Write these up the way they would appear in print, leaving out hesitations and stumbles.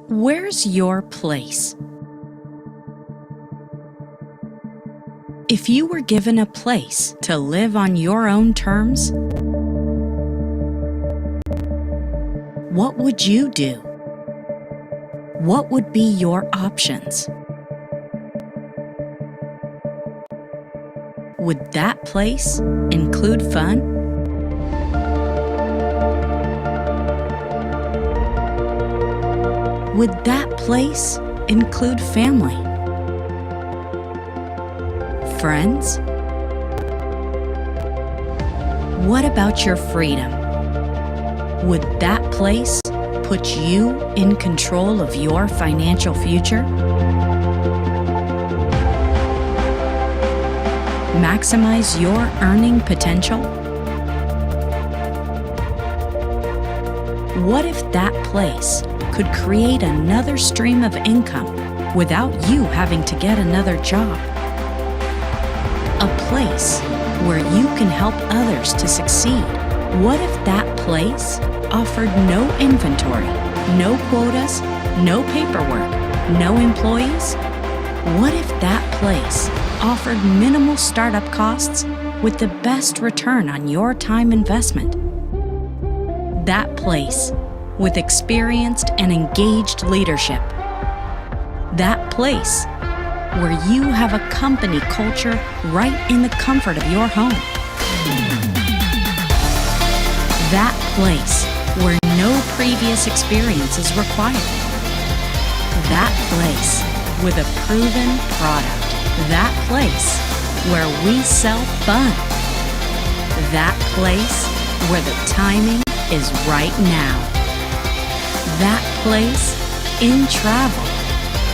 Where's your place? If you were given a place to live on your own terms, what would you do? What would be your options? Would that place include fun? Would that place include family? Friends? What about your freedom? Would that place put you in control of your financial future? Maximize your earning potential? What if that place could create another stream of income without you having to get another job? A place where you can help others to succeed. What if that place offered no inventory, no quotas, no paperwork, no employees? What if that place offered minimal startup costs with the best return on your time investment? That place with experienced and engaged leadership. That place where you have a company culture right in the comfort of your home. That place where no previous experience is required. That place with a proven product. That place where we sell fun. That place where the timing is right now. That place in travel,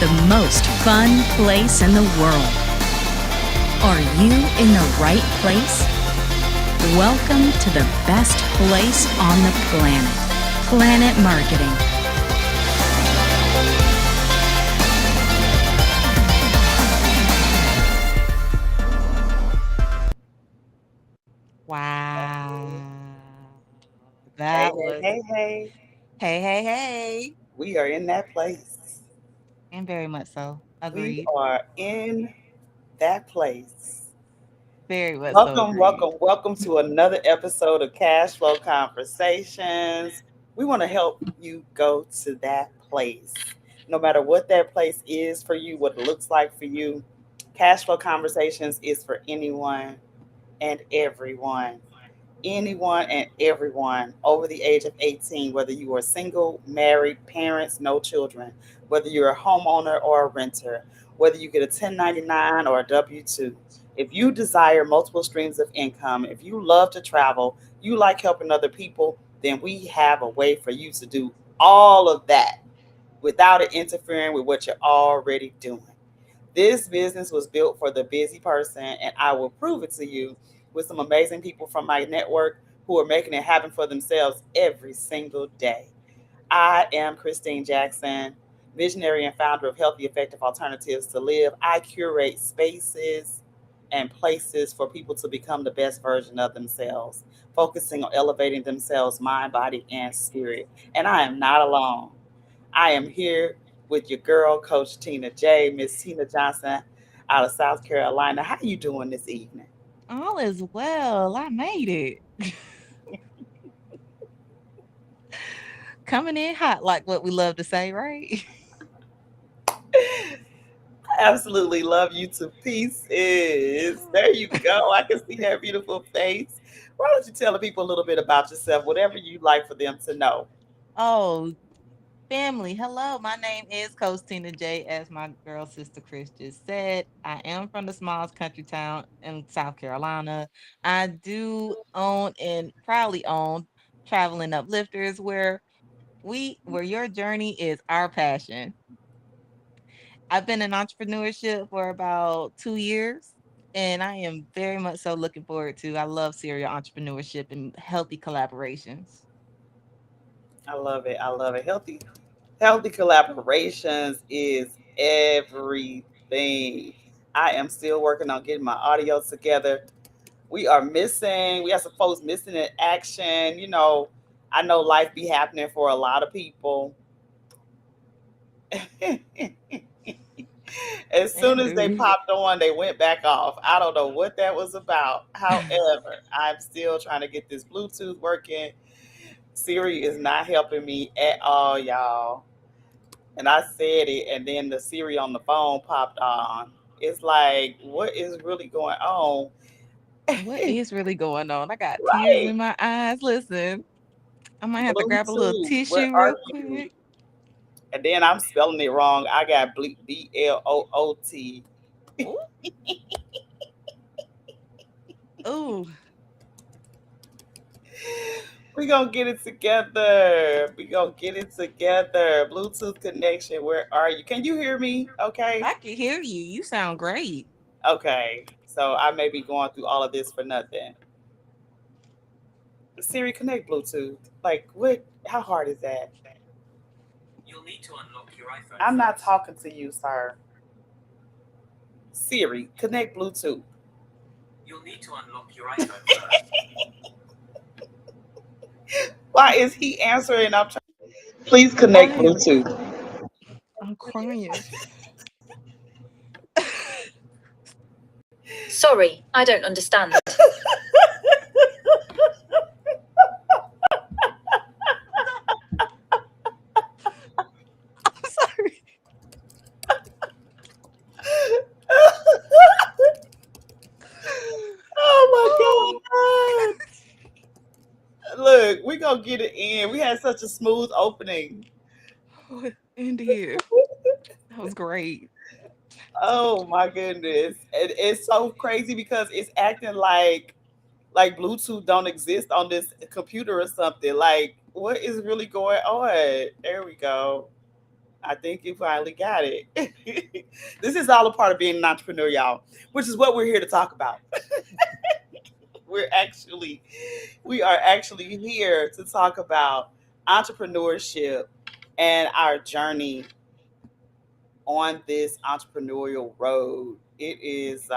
the most fun place in the world. Are you in the right place? Welcome to the best place on the planet, Planet Marketing. Wow. Hey, That hey, was hey, hey. hey, hey, hey. We are in that place. And very much so. We Agreed. are in that place. Very much so Welcome, agreed. welcome, welcome to another episode of Cash Flow Conversations. We want to help you go to that place. No matter what that place is for you, what it looks like for you, Cash Flow Conversations is for anyone and everyone. Anyone and everyone over the age of 18, whether you are single, married, parents, no children, whether you're a homeowner or a renter, whether you get a 1099 or a W 2. If you desire multiple streams of income, if you love to travel, you like helping other people, then we have a way for you to do all of that without it interfering with what you're already doing. This business was built for the busy person, and I will prove it to you with some amazing people from my network who are making it happen for themselves every single day. I am Christine Jackson, visionary and founder of Healthy Effective Alternatives to Live. I curate spaces and places for people to become the best version of themselves, focusing on elevating themselves, mind, body, and spirit. And I am not alone. I am here with your girl, Coach Tina J, Miss Tina Johnson out of South Carolina. How you doing this evening? All is well. I made it. Coming in hot, like what we love to say, right? Absolutely love you to pieces. There you go. I can see that beautiful face. Why don't you tell the people a little bit about yourself, whatever you'd like for them to know? Oh, family. Hello. My name is Coach Tina J, as my girl sister Chris just said. I am from the smallest country town in South Carolina. I do own and proudly own Traveling Uplifters, where your journey is our passion. I've been in entrepreneurship for about 2 years, and I am very much so looking forward to. I love serial entrepreneurship and healthy collaborations. I love it. I love it. Healthy collaborations is everything. I am still working on getting my audio together. We have some folks missing in action. I know life be happening for a lot of people. As soon And as they do. popped on, they went back off. I don't know what that was about. However, I'm still trying to get this Bluetooth working. Siri is not helping me at all, y'all. And I said it, and then the Siri on the phone popped on. It's like, what is really going on? What is really going on? I got tears Right. in my eyes. Listen, I might have to grab a little Bluetooth, where tissue are real you? quick. And then I'm spelling it wrong. I got Bloot. Ooh, ooh. We gonna get it together. We gonna get it together. Bluetooth connection. Where are you? Can you hear me? Okay. I can hear you. You sound great. Okay. So I may be going through all of this for nothing. Siri, connect Bluetooth. Like what? How hard is that? You'll need to unlock your iPhone I'm not first. talking to you, sir. Siri, connect Bluetooth. You'll need to unlock your iPhone first. Why is he answering? I'm trying. Please connect I am. Bluetooth. I'm crying. Sorry, I don't understand. I'm sorry. Oh my god! Look, we gonna get it in. We had such a smooth opening. Oh, and here. That was great. Oh my goodness. It's so crazy because it's acting like Bluetooth don't exist on this computer or something. Like, what is really going on? There we go. I think you finally got it. This is all a part of being an entrepreneur, y'all, which is what we're here to talk about. We're actually we are actually here to talk about entrepreneurship and our journey on this entrepreneurial road. It is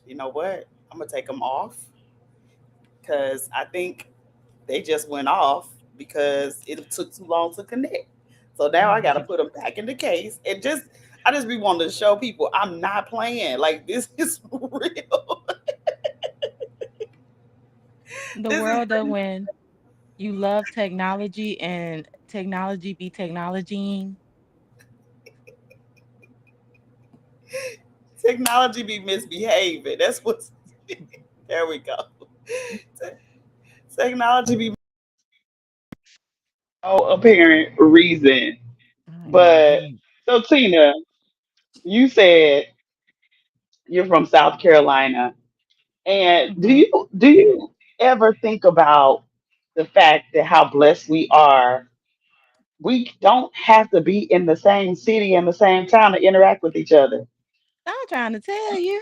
you know what? I'm gonna take them off because I think they just went off because it took too long to connect. So now I got to put them back in the case and I just be wanting to show people I'm not playing. Like this is real. The This is world of when you love technology and technology be technologying. technology be misbehaving. That's what's there we go. Technology be no apparent reason. I am But weak. so Tina, You said you're from South Carolina, and do Hmm. you ever think about the fact that how blessed we are? We don't have to be in the same city and the same town to interact with each other. I'm trying to tell you.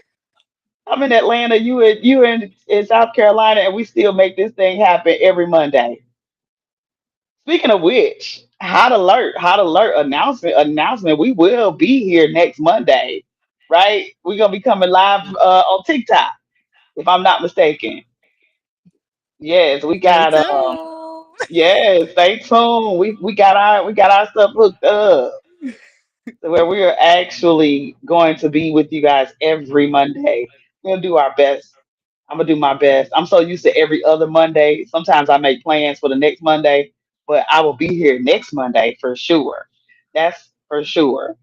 I'm in Atlanta, in South Carolina, and we still make this thing happen every Monday. Speaking of which, hot alert announcement. We will be here next Monday, right? We're gonna be coming live on TikTok, if I'm not mistaken. Yes, we Stay got tuned. yes, stay tuned. We got our stuff hooked up to where we are actually going to be with you guys every Monday. We'll do our best. I'm gonna do my best. I'm so used to every other Monday. Sometimes I make plans for the next Monday, but I will be here next Monday for sure. That's for sure.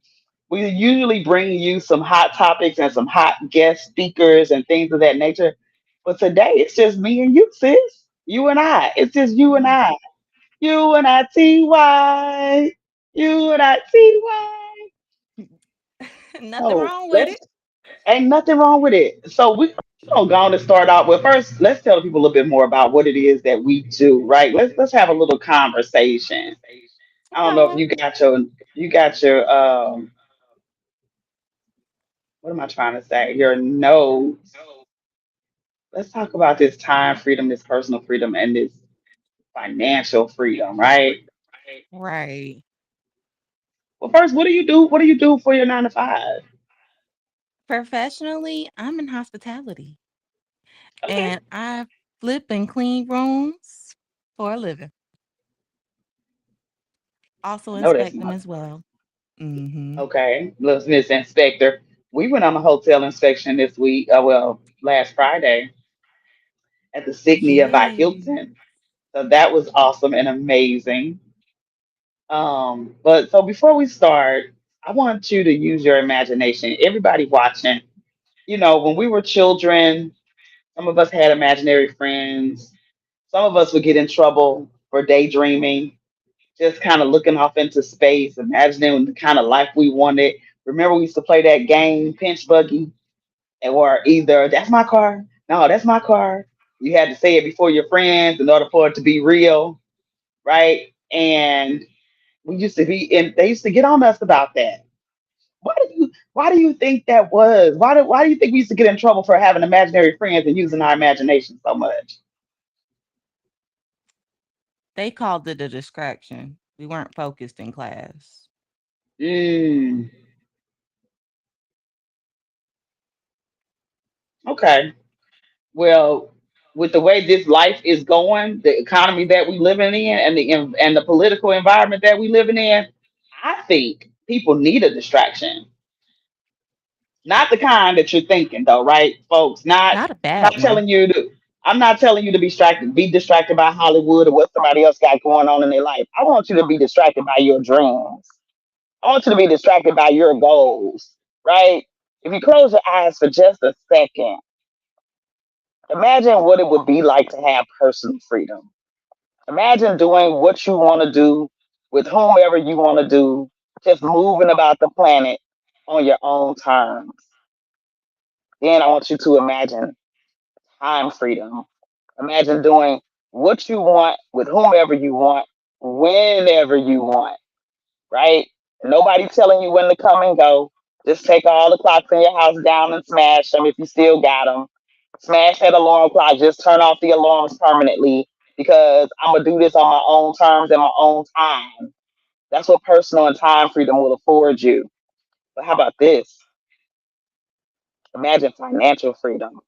We usually bring you some hot topics and some hot guest speakers and things of that nature. But today it's just me and you, sis. You and I. It's just you and I. You and I, TY. You and I, TY. Nothing So wrong with let's it. ain't nothing wrong with it. So we gonna go on to start out with first. Let's tell people a little bit more about what it is that we do. Right. Let's have a little conversation. I don't know if Okay. you got your what am I trying to say? Your notes. Let's talk about this time freedom, this personal freedom, and this financial freedom. Right. Right. Well, first, what do you do? What do you do for your 9 to 5? Professionally, I'm in hospitality Okay. and I flip and clean rooms for a living. Also I know that's inspect them not as well. Hmm. okay. Little Miss Inspector. We went on a hotel inspection this week. Well, last Friday at the Signia by Yeah. Hilton. So that was awesome and amazing. But so before we start, I want you to use your imagination. Everybody watching, when we were children, some of us had imaginary friends. Some of us would get in trouble for daydreaming, just kind of looking off into space, imagining the kind of life we wanted. Remember, we used to play that game, Pinch Buggy, or either that's my car, no, that's my car. You had to say it before your friends in order for it to be real, right? And we used to be in, they used to get on us about that. Why do you think that was? Why do you think we used to get in trouble for having imaginary friends and using our imagination so much? They called it a distraction. We weren't focused in class. Mm, okay. Well, with the way this life is going, the economy that we living in, and the political environment that we living in, I think people need a distraction. Not the kind that you're thinking, though, right, folks? Not Not a I'm not bad one. telling you to. I'm not telling you to be distracted by Hollywood or what somebody else got going on in their life. I want you to be distracted by your dreams. I want you to be distracted by your goals, right? If you close your eyes for just a second, imagine what it would be like to have personal freedom. Imagine doing what you want to do with whomever you want to do, just moving about the planet on your own terms. Then I want you to imagine time freedom. Imagine doing what you want with whomever you want, whenever you want, right? Nobody telling you when to come and go. Just take all the clocks in your house down and smash them if you still got them. Smash that alarm clock. Just turn off the alarms permanently because I'm going to do this on my own terms and my own time. That's what personal and time freedom will afford you. But how about this? Imagine financial freedom.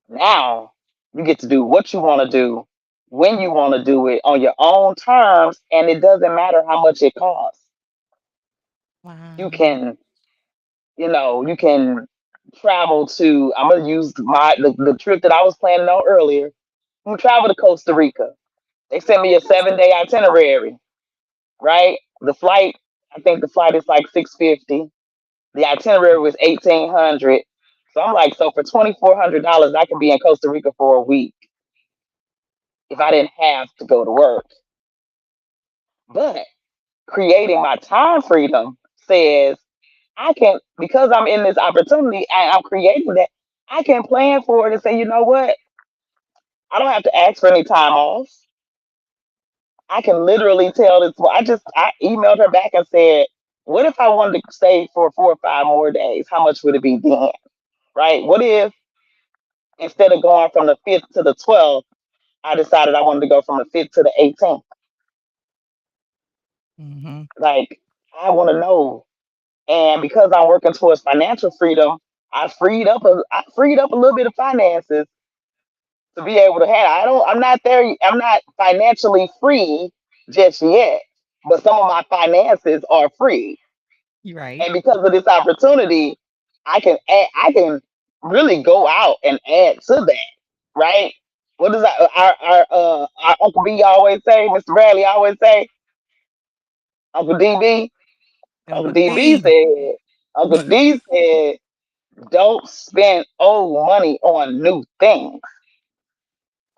Now you get to do what you want to do when you want to do it on your own terms, and it doesn't matter how much it costs. You Wow. can, you can travel to. I'm gonna use the trip that I was planning on earlier. I'm gonna travel to Costa Rica. They sent me a That's 7 day itinerary. Right, the flight. I think the flight is like 650. The itinerary was 1800. So I'm like, so for $2,400, I could be in Costa Rica for a week if I didn't have to go to work. But creating my time freedom says I can, because I'm in this opportunity and I'm creating that, I can plan for it and say, you know what? I don't have to ask for any time off. I can literally tell this. Well, I emailed her back and said, what if I wanted to stay for 4 or 5 more days? How much would it be then? Right? What if instead of going from the 5th to the 12th, I decided I wanted to go from the 5th to the 18th? Mm-hmm. Like, I want to know. And because I'm working towards financial freedom, I freed up a little bit of finances to be able to have. I'm not there. I'm not financially free just yet, but some of my finances are free. You're right. And because of this opportunity, I can really go out and add to that, right? What does our Uncle B always say? Mr. Bradley always say, Uncle DB, Uncle Uncle DB D. said, Uncle D said, don't spend old money on new things.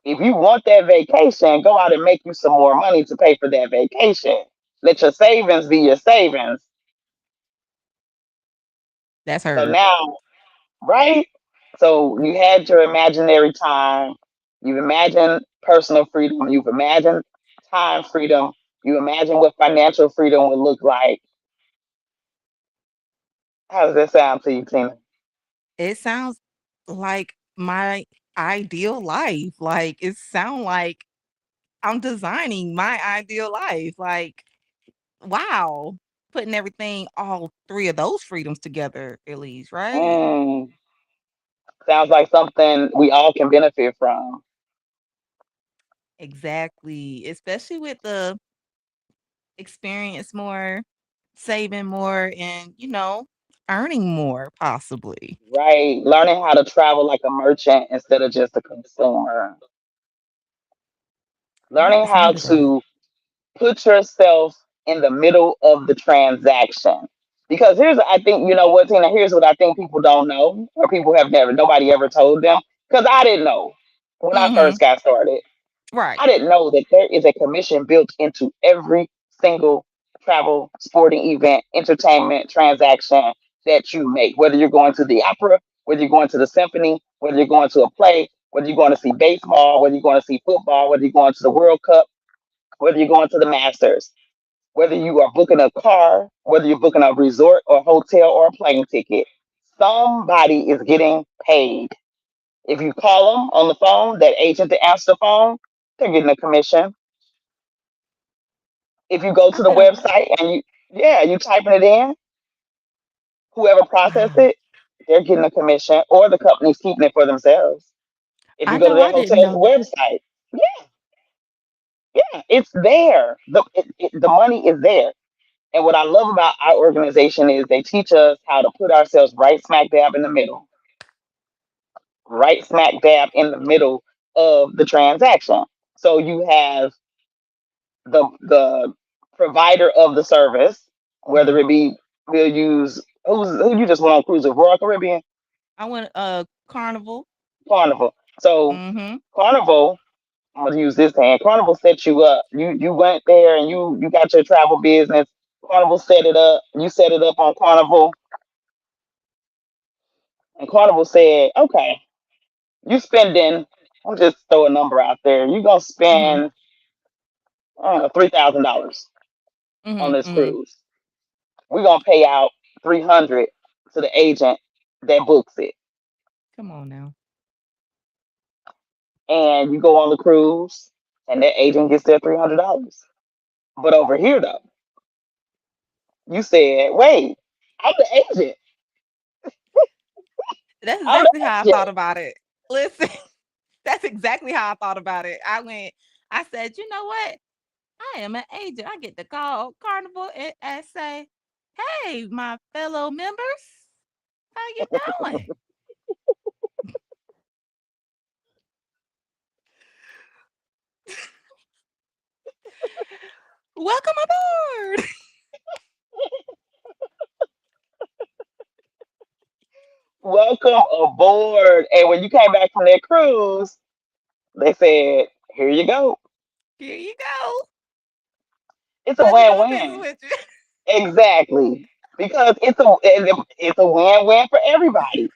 If you want that vacation, go out and make you some more money to pay for that vacation. Let your savings be your savings. That's So her. now, right? So you had your imaginary time. You've imagined personal freedom. You've imagined time freedom. You imagine what financial freedom would look like. How does that sound to you, Tina? It sounds like my ideal life. Like it sounds like I'm designing my ideal life. Like, wow. Putting everything, all three of those freedoms together, at least, right? Mm, sounds like something we all can benefit from. Exactly. Especially with the experience more, saving more, and, earning more, possibly. Right. Learning how to travel like a merchant instead of just a consumer. I like Learning the how sound of that. to put yourself in the middle of the transaction. Because I think, you know what, Tina, here's what I think people don't know, or people have nobody ever told them. Because I didn't know when I Mm-hmm. first got started. Right. I didn't know that there is a commission built into every single travel, sporting event, entertainment transaction that you make. Whether you're going to the opera, whether you're going to the symphony, whether you're going to a play, whether you're going to see baseball, whether you're going to see football, whether you're going to the World Cup, whether you're going to the Masters, whether you are booking a car, whether you're booking a resort or hotel or a plane ticket, somebody is getting paid. If you call them on the phone, that agent that answers the phone, they're getting a commission. If you go I to the bet I'm website and you typing it in, whoever processed wow. it, they're getting a commission, or the company's keeping it for themselves. If I you go to know their I didn't hotel's know that. website, yeah, yeah, it's there. The money is there. And what I love about our organization is they teach us how to put ourselves right smack dab in the middle, right smack dab in the middle of the transaction. So you have the provider of the service, whether Mhm. it be we'll use who you just went on cruise with Royal Caribbean, I went Carnival. Carnival. So Mhm. Carnival, I'm gonna use this hand. Carnival set you up. You went there and you got your travel business. Carnival set it up. You set it up on Carnival, and Carnival said, okay, you spending. I'll just throw a number out there. You're gonna Mhm. spend $3,000 on Mhm. this Mhm. cruise. We're gonna pay out 300 to the agent that books it, Come on now. and you go on the cruise, and that agent gets their $300. But over here, though, you said, "Wait, I'm the agent. That's I'm the exactly how I thought agent." about it. Listen, that's exactly how I thought about it. I said, you know what? I am an agent. I get to call Carnival and say, hey, my fellow members, how you doing? Welcome aboard. Welcome aboard. And when you came back from that cruise, they said, "Here you go." Here you go. It's a Pleasure doing business win-win. with you. Exactly. because it's a win-win for everybody.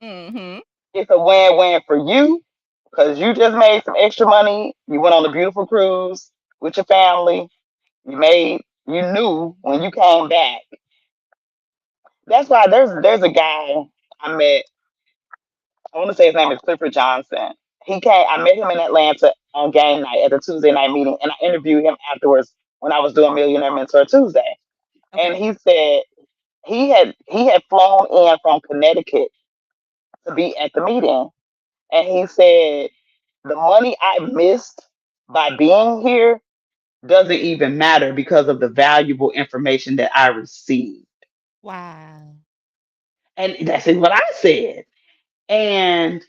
Mm-hmm. It's a win-win for you because you just made some extra money. You went on a beautiful cruise with your family. You knew when you came back. That's why there's a guy I met. I want to say his name is Clifford Johnson. I met him in Atlanta on game night at the Tuesday night meeting, and I interviewed him afterwards when I was doing Millionaire Mentor Tuesday. And Okay. he said he had flown in from Connecticut to be at the meeting, and he said the money I missed by being here doesn't even matter because of the valuable information that I received. Wow. And that's what I said. And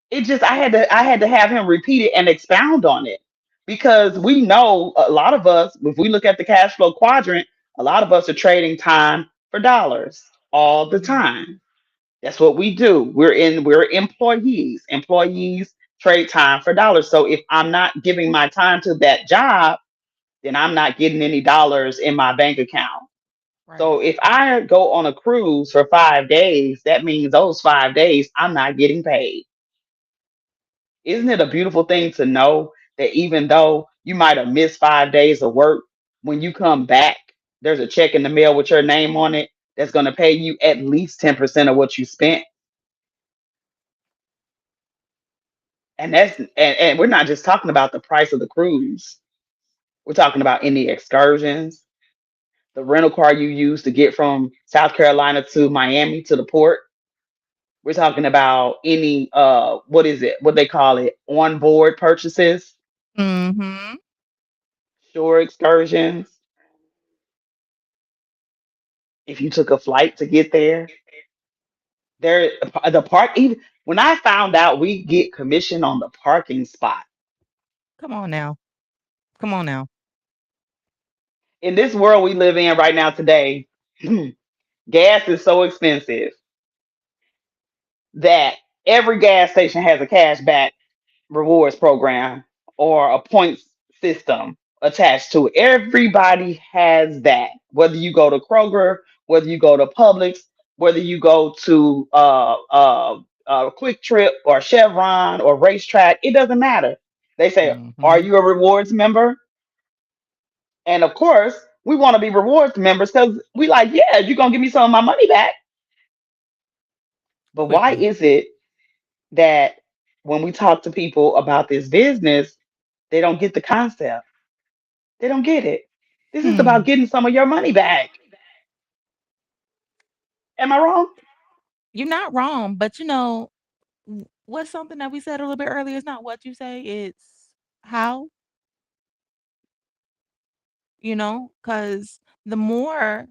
it just I had to have him repeat it and expound on it because we know a lot of us, if we look at the cash flow quadrant, a lot of us are trading time for dollars all the Mm-hmm. time. That's what we do. We're employees. Employees trade time for dollars. So if I'm not giving my time to that job, then I'm not getting any dollars in my bank account. Right. So if I go on a cruise for 5 days, that means those 5 days I'm not getting paid. Isn't it a beautiful thing to know that even though you might have missed 5 days of work, when you come back, there's a check in the mail with your name on it that's going to pay you at least 10% of what you spent? And we're not just talking about the price of the cruise. We're talking about any excursions, the rental car you use to get from South Carolina to Miami to the port. We're talking about any what is it? What they call it? On board purchases, Mm-hmm. shore excursions. If you took a flight to get there, there the park even when I found out we get commission on the parking spot. Come on now. Come on now. In this world we live in right now today, gas is so expensive that every gas station has a cash back rewards program or a points system attached to it. Everybody has that. Whether you go to Kroger, whether you go to Publix, whether you go to Quick Trip or Chevron or Racetrack, it doesn't matter. They say, "Are Mm-hmm. you a rewards member?" And of course, we want to be rewards members because we like, yeah, you're gonna give me some of my money back. But why Quickly. is it that when we talk to people about this business, they don't get the concept? They don't get it. This is Hmm. about getting some of your money back. Am I wrong? You're not wrong, but what's something that we said a little bit earlier? It's not what you say, it's how, because the more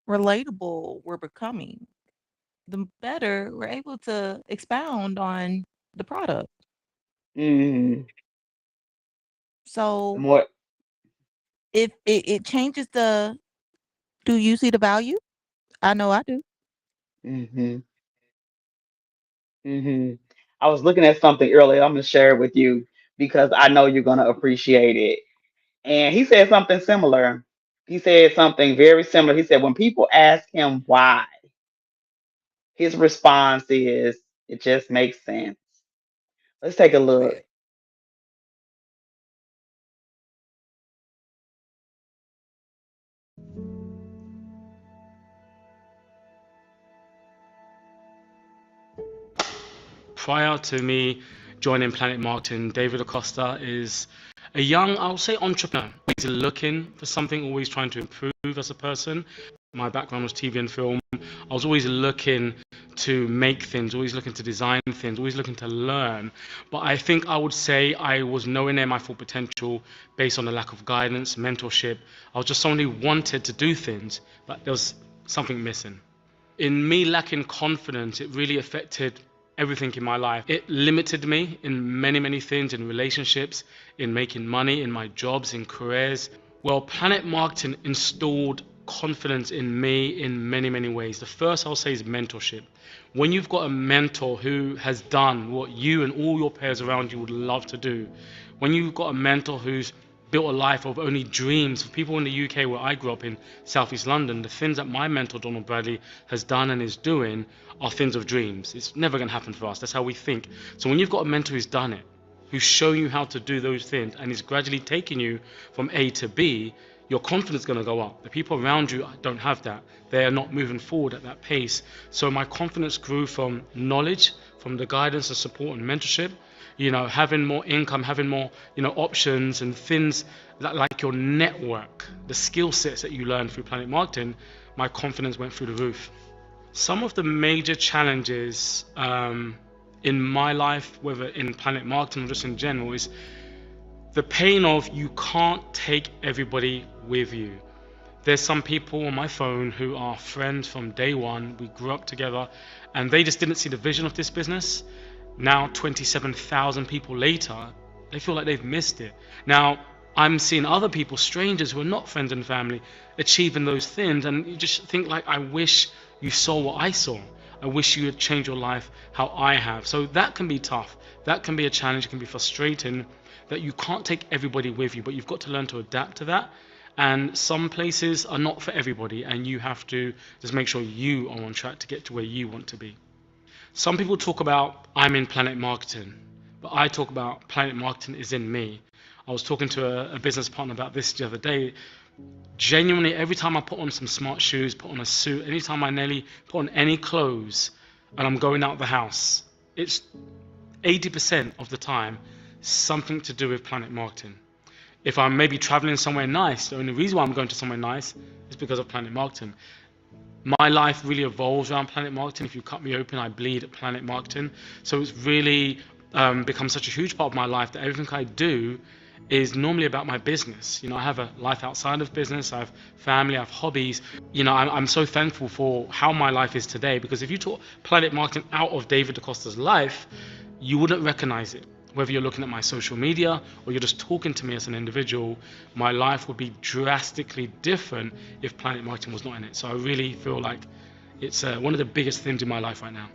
relatable we're becoming, the better we're able to expound on the product. Mm, the So more, if it changes do you see the value? I know I do. hmm hmm I was looking at something earlier. I'm gonna share it with you because I know you're gonna appreciate it. And he said something similar. He said something very similar. He said when people ask him why, his response is, "It just makes sense." Let's take a Go look. ahead. Prior to me joining Planet Marketing, David Acosta is a young, I'll say, entrepreneur. Always looking for something, always trying to improve as a person. My background was TV and film. I was always looking to make things, always looking to design things, always looking to learn. But I think I would say I was nowhere near my full potential based on the lack of guidance, mentorship. I was just someone who wanted to do things, but there was something missing. In me lacking confidence, it really affected everything in my life. It limited me in many, many things, in relationships, in making money, in my jobs, in careers. Well, Planet Marketing installed confidence in me in many, many ways. The first I'll say is mentorship. When you've got a mentor who has done what you and all your peers around you would love to do, when you've got a mentor who's built a life of only dreams. For people in the UK where I grew up in Southeast London, the things that my mentor Donald Bradley has done and is doing are things of dreams. It's never going to happen for us. That's how we think. So when you've got a mentor who's done it, who's showing you how to do those things and is gradually taking you from A to B, your confidence is going to go up. The people around you don't have that. They are not moving forward at that pace. So my confidence grew from knowledge, from the guidance and support and mentorship, having more income, having more, options and things that, like your network, the skill sets that you learn through Planet Marketing. My confidence went through the roof. Some of the major challenges in my life, whether in Planet Marketing or just in general, is the pain of you can't take everybody with you. There's some people on my phone who are friends from day one. We grew up together and they just didn't see the vision of this business. Now, 27,000 people later, they feel like they've missed it. Now, I'm seeing other people, strangers who are not friends and family, achieving those things, and you just think like, I wish you saw what I saw. I wish you had changed your life how I have. So that can be tough. That can be a challenge. It can be frustrating that you can't take everybody with you, but you've got to learn to adapt to that. And some places are not for everybody, and you have to just make sure you are on track to get to where you want to be. Some people talk about I'm in Planet Marketing, but I talk about Planet Marketing is in me. I was talking to a business partner about this the other day. Genuinely, every time I put on some smart shoes, put on a suit, anytime I nearly put on any clothes and I'm going out the house, it's 80% of the time something to do with Planet Marketing. If I'm maybe traveling somewhere nice, the only reason why I'm going to somewhere nice is because of Planet Marketing. My life really evolves around Planet Marketing. If you cut me open, I bleed at Planet Marketing. So it's really become such a huge part of my life that everything I do is normally about my business. I have a life outside of business. I have family, I have hobbies. I'm so thankful for how my life is today, because if you took Planet Marketing out of David DaCosta's life, you wouldn't recognize it. Whether you're looking at my social media or you're just talking to me as an individual, my life would be drastically different if Planet Marketing was not in it. So I really feel like it's one of the biggest things in my life right now.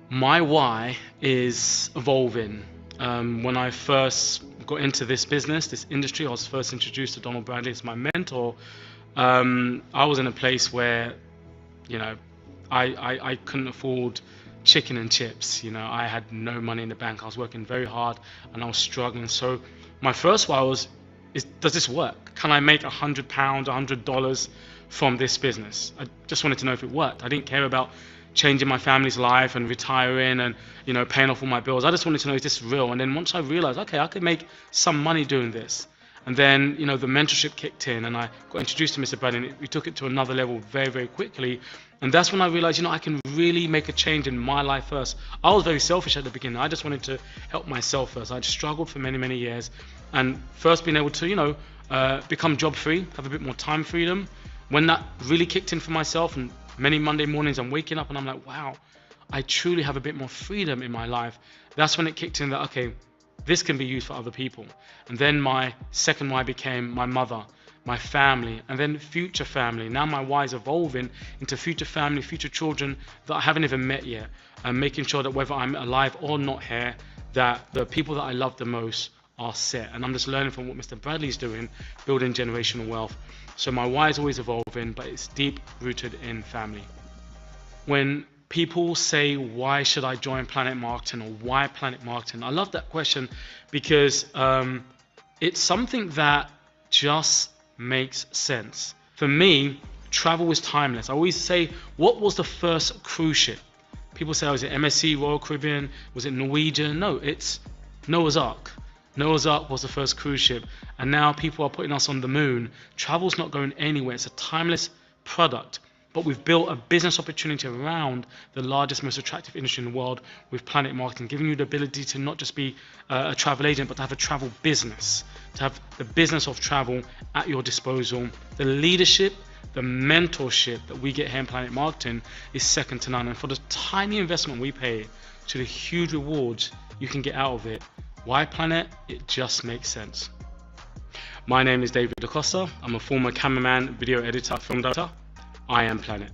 My why is evolving. When I first got into this business, this industry, I was first introduced to Donald Bradley as my mentor. I was in a place where, I couldn't afford chicken and chips. I had no money in the bank. I was working very hard and I was struggling. So my first why was, does this work? Can I make £100, $100 from this business? I just wanted to know if it worked. I didn't care about changing my family's life and retiring and paying off all my bills. I just wanted to know, is this real? And then once I realized, okay, I could make some money doing this, and then the mentorship kicked in and I got introduced to Mr. Bradley, and we took it to another level very, very quickly. And that's when I realized, I can really make a change in my life first. I was very selfish at the beginning. I just wanted to help myself first. I'd struggled for many, many years, and first being able to become job free, have a bit more time freedom. When that really kicked in for myself, and many Monday mornings I'm waking up and I'm like, wow, I truly have a bit more freedom in my life. That's when it kicked in that, okay, this can be used for other people. And then my second why became my mother, my family, and then future family. Now my why is evolving into future family, future children that I haven't even met yet, and making sure that whether I'm alive or not here, that the people that I love the most are set. And I'm just learning from what Mr. Bradley's doing, building generational wealth. So my why is always evolving, but it's deep rooted in family. When people say, why should I join Planet Marketing, or why Planet Marketing? I love that question because it's something that just makes sense. For me, travel is timeless. I always say, what was the first cruise ship? People say, was it MSC, Royal Caribbean? Was it Norwegian? No, it's Noah's Ark. Noah's Ark was the first cruise ship, and now people are putting us on the moon. Travel's not going anywhere. It's a timeless product, but we've built a business opportunity around the largest, most attractive industry in the world with Planet Marketing, giving you the ability to not just be a travel agent, but to have a travel business, to have the business of travel at your disposal. The leadership, the mentorship that we get here in Planet Marketing is second to none, and for the tiny investment we pay to the huge rewards you can get out of it, why Planet? It just makes sense. My name is David DaCosta. I'm a former cameraman, video editor, film director. I am Planet.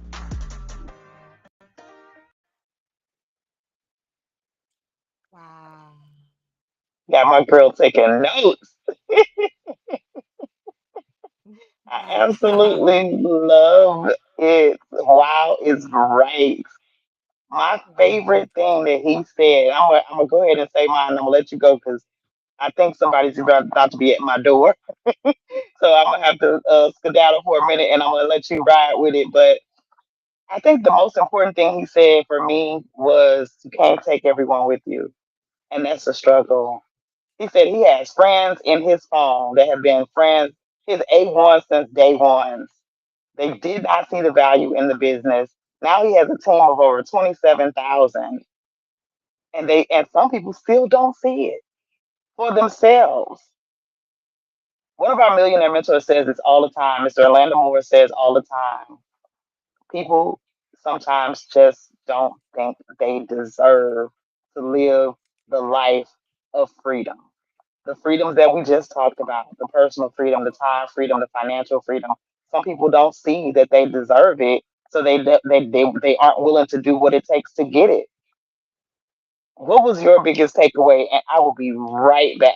Wow. Got my girl taking notes. I absolutely love it. Wow, it's great. My favorite thing that he said, I'm gonna go ahead and say mine. I'm gonna let you go because I think somebody's about to be at my door. So I'm gonna have to skedaddle for a minute, and I'm gonna let you ride with it. But I think the most important thing he said for me was you can't take everyone with you, and that's a struggle. He said he has friends in his phone that have been friends, his A1 since day one. They did not see the value in the business. Now he has a team of over 27,000, and some people still don't see it for themselves. One of our millionaire mentors says this all the time. Mr. Orlando Moore says all the time. People sometimes just don't think they deserve to live the life of freedom. The freedoms that we just talked about, the personal freedom, the time freedom, the financial freedom. Some people don't see that they deserve it, so they aren't willing to do what it takes to get it. What was your biggest takeaway? And I will be right back.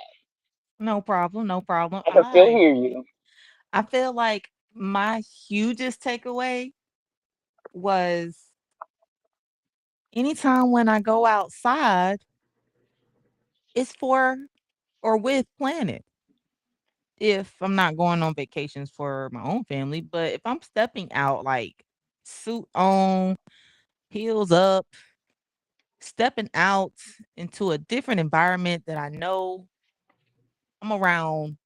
No problem, no problem. I can still hear you. I feel like my hugest takeaway was anytime when I go outside, it's for or with planet. If I'm not going on vacations for my own family, but if I'm stepping out like suit on, heels up, stepping out into a different environment that I know I'm around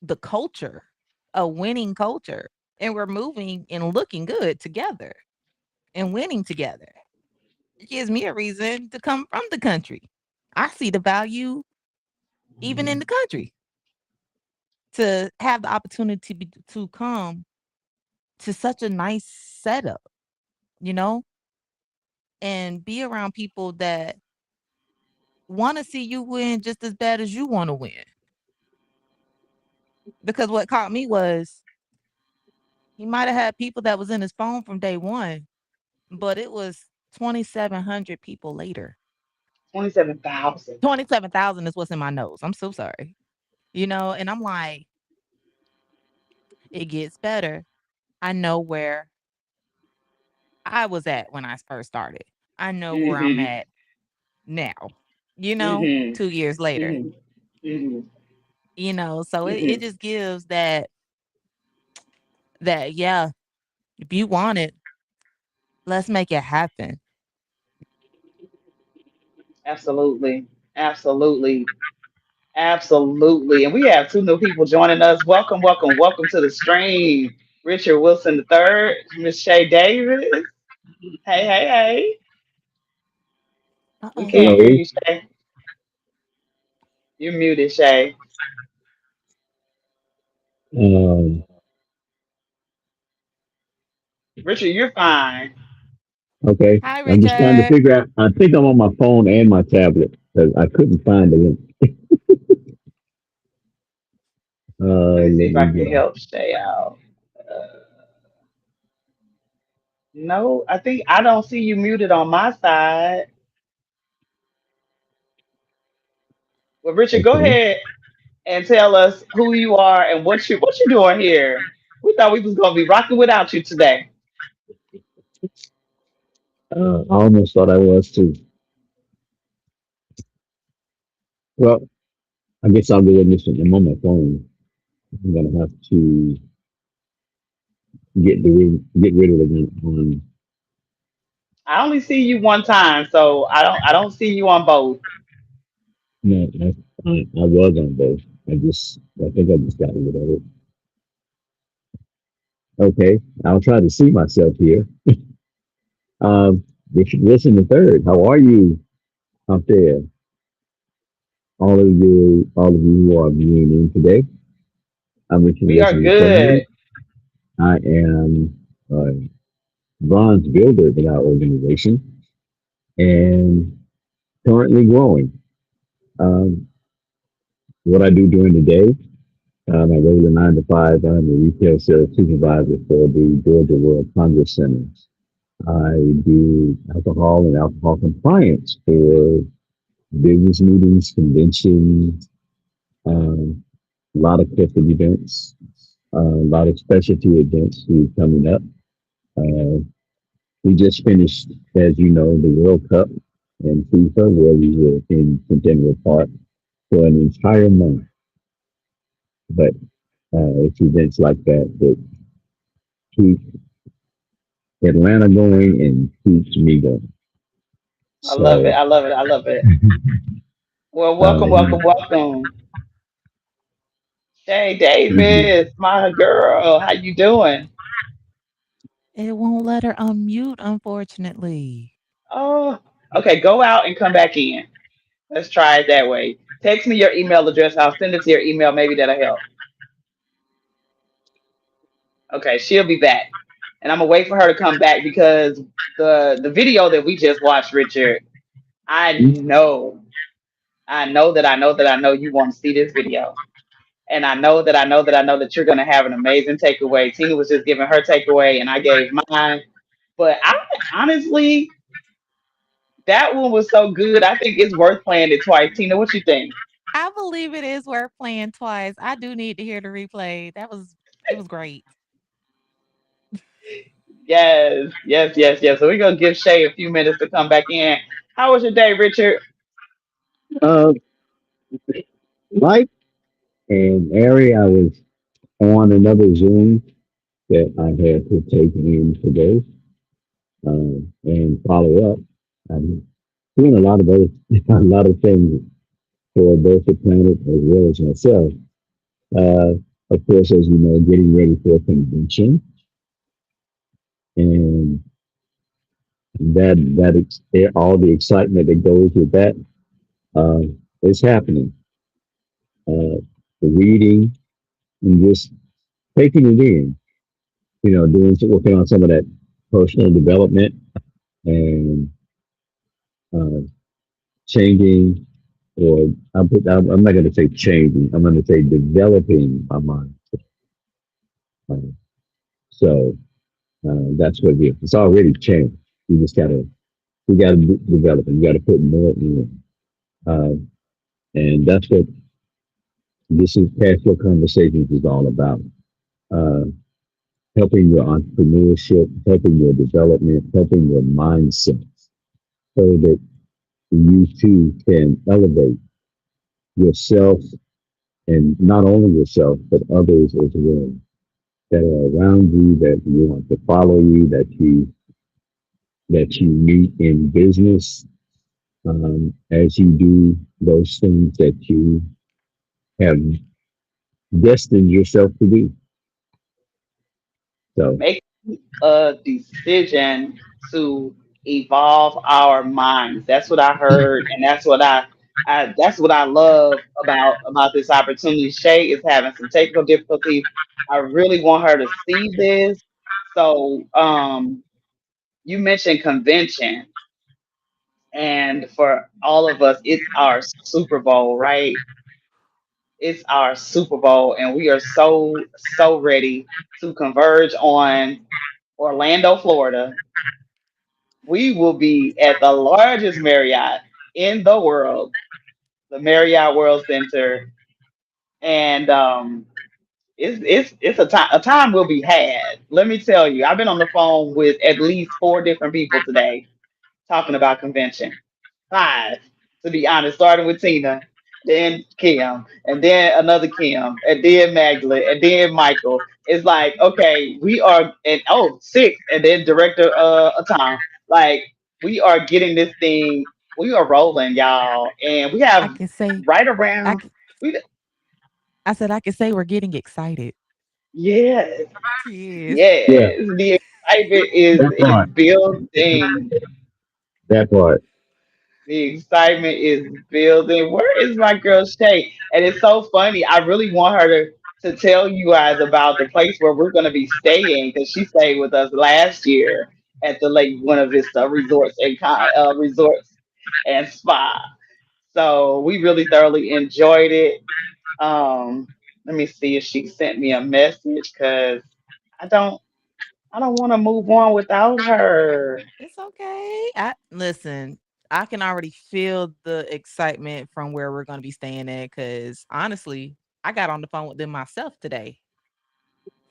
the culture, a winning culture, and we're moving and looking good together and winning together. It gives me a reason to come from the country. I see the value even in the country to have the opportunity to come to such a nice setup, you know, and be around people that want to see you win just as bad as you want to win. Because what caught me was he might have had people that was in his phone from day one, but it was 2,700 people later. 27,000. 27,000 is what's in my nose. I'm so sorry. You know, and I'm like, it gets better. I know where I was at when I first started. I know where I'm Mm-hmm. at now, you know, Mm-hmm. 2 years later, Mm-hmm. Mm-hmm. you know, so it Mm-hmm. just gives that, yeah, if you want it, let's make it happen. Absolutely. Absolutely. Absolutely. And we have two new people joining us. Welcome, welcome, welcome to the stream. Richard Wilson III, Miss Shay Davis. Hey, hey, hey. We Uh-oh. can't hear Hello. you, Shay. You're muted, Shay. Um, Richard, you're fine. okay. Hi, I'm just trying to Richard. figure out. I think I'm on my phone and my tablet because I couldn't find the link. Let me see Let if me I can get. help Shay out. Uh, no, I think I don't see you muted on my side. Well, Richard, go Okay. ahead and tell us who you are and what you doing here. We thought we was gonna be rocking without you today. I almost thought I was too. Well, I guess I'll go with this one. I'm on my phone. I'm gonna have to get rid of it on. I only see you one time, so I don't see you on both. No, I was on both. I think I just got rid of it. Okay, I'll try to see myself here. Um, Richard Wilson the third. How are you out there? All of you who are viewing in today. I'm Richard We are Wilson good. III. I am a bronze builder in our organization and currently growing. Um, what I do during the day, my regular 9 to 5, I'm a retail sales supervisor for the Georgia World Congress Center. I do alcohol and alcohol compliance for business meetings, conventions, a lot of corporate events. A lot of specialty events coming up. Uh, we just finished, as you know, the World Cup in FIFA, where we were in Centennial Park for an entire month. But it's events like that that keep Atlanta going and keeps me going. I love it. So, I love it. I love it. Well, welcome, you welcome, welcome. Shay know, Davis, my girl. How you doing? It won't let her unmute, unfortunately. Oh, okay. Go out and come back in. Let's try it that way. Text me your email address. I'll send it to your email. Maybe that'll help. Okay, she'll be back. And I'm gonna wait for her to come back because the video that we just watched, Richard, I know, I know you want to see this video. And I know that you're gonna have an amazing takeaway. Tina was just giving her takeaway and I gave mine. But I honestly, that one was so good. I think it's worth playing it twice. Tina, what you think? I believe it is worth playing twice. I do need to hear the replay. It was great. Yes, yes, yes, yes. So we're gonna give Shay a few minutes to come back in. How was your day, Richard? uh, like and Ari, I was on another Zoom that I had to take in today and follow up. I'm doing a lot of those, a lot of things for both the planet as well as myself. Uh, of course, as you know, getting ready for a convention, and all the excitement that goes with that uh, is happening. The reading and just taking it in, doing working on some of that personal development and uh, changing, or I'm not going to say changing. I'm going to say developing my mind. Uh, so that's what it is. It's already changed. You just gotta you gotta develop it. You gotta put more in. Uh, and that's what this is cash flow conversations is all about. Uh, helping your entrepreneurship, helping your development, helping your mindset, so that you too can elevate yourself and not only yourself but others as well that are around you, that you want to follow you, that you meet in business, as you do those things that you have destined yourself to do. So, Make a decision to evolve our minds. That's what I heard, and that's what I love about this opportunity. Shay is having some technical difficulties. I really want her to see this. So, you mentioned convention, and for all of us, it's our Super Bowl, right? It's our Super Bowl, and we are so ready to converge on Orlando, Florida. We will be at the largest Marriott in the world, the Marriott World Center, and it's a time will be had. Let me tell you, I've been on the phone with at least four different people today talking about convention. Five, to be honest, starting with Tina, then Kim, and then another Kim, and then Magdalene, and then Michael. It's like, okay, we are, and oh, six, and then director Tom. Like, we are getting this thing, we are rolling, y'all, and we I have can say right I around, can, we, I said I can say we're getting excited. yes, Yes. yeah, yes, the excitement that is part, building. that part. The excitement is building. Where is my girl Shay? And it's so funny. I really want her to tell you guys about the place where we're going to be staying because she stayed with us last year at the Lake Buena Vista Resorts and Spa. So we really thoroughly enjoyed it. Let me see if she sent me a message because I don't I don't want to move on without her. It's okay. I listen, I can already feel the excitement from where we're gonna be staying at because honestly, I got on the phone with them myself today.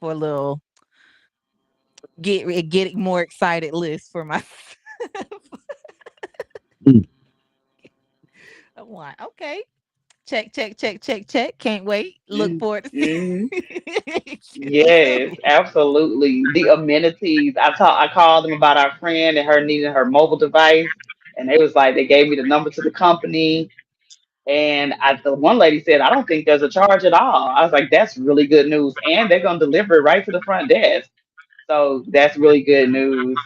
for a little get more excited list for my. Mm. I'm like, okay, check, check, check, check, check. Can't wait. Look forward to see. Mm-hmm. Get them Yes, soon. absolutely. The amenities. I called them about our friend and her needing her mobile device, and they was like they gave me the number to the company, and the one lady said I don't think there's a charge at all. I was like, that's really good news, and they're gonna deliver it right to the front desk. So that's really good news.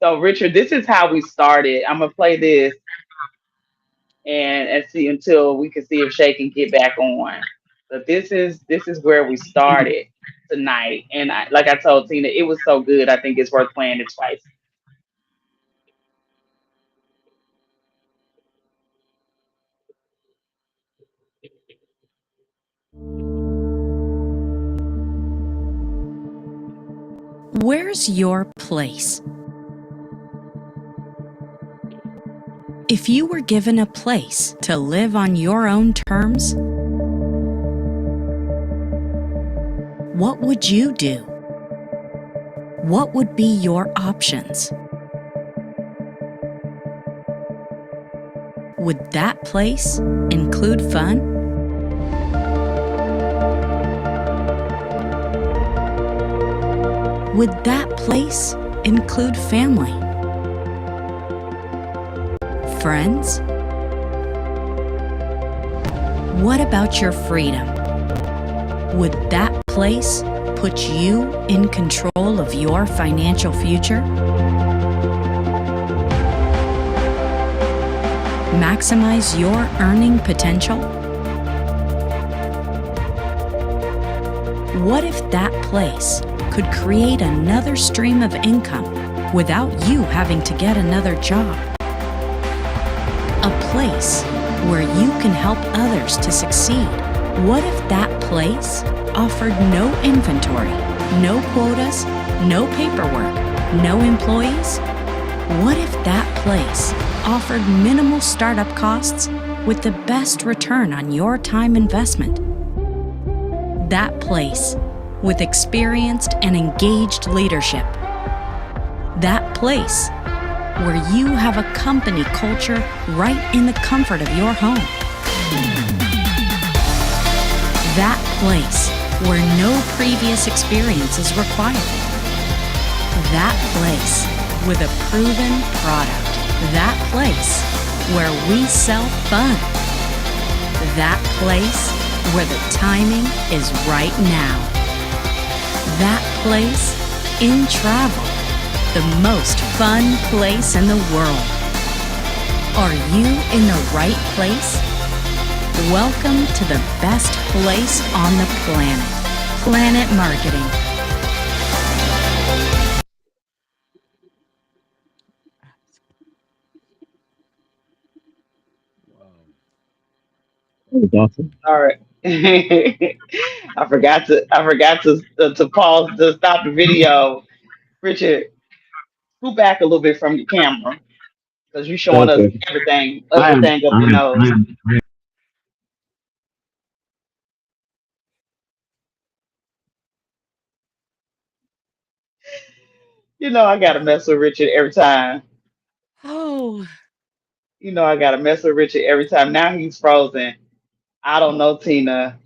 So Richard, this is how we started. I'm gonna play this and see until we can see if Shay can get back on. But this is where we started tonight, and like I told Tina, it was so good. I think it's worth playing it twice. Where's your place? If you were given a place to live on your own terms, what would you do? What would be your options? Would that place include fun? Would that place include family? Friends? What about your freedom? Would that place put you in control of your financial future? Maximize your earning potential? What if that place could create another stream of income without you having to get another job? A place where you can help others to succeed. What if that place offered no inventory, no quotas, no paperwork, no employees? What if that place offered minimal startup costs with the best return on your time investment? That place with experienced and engaged leadership. That place where you have a company culture right in the comfort of your home. That place where no previous experience is required. That place with a proven product. That place where we sell fun. That place where the timing is right now. That place in travel, the most fun place in the world. Are you in the right place? Welcome to the best place on the planet, Planet Marketing. That was awesome. All right. I forgot to pause to stop the video. Richard, scoot back a little bit from your camera because you're showing us Okay. I am. everything up I your am. I nose. am. I am. You know I gotta mess with Richard every time. Oh, You know I gotta mess with Richard every time. Now he's frozen. I don't know, Tina.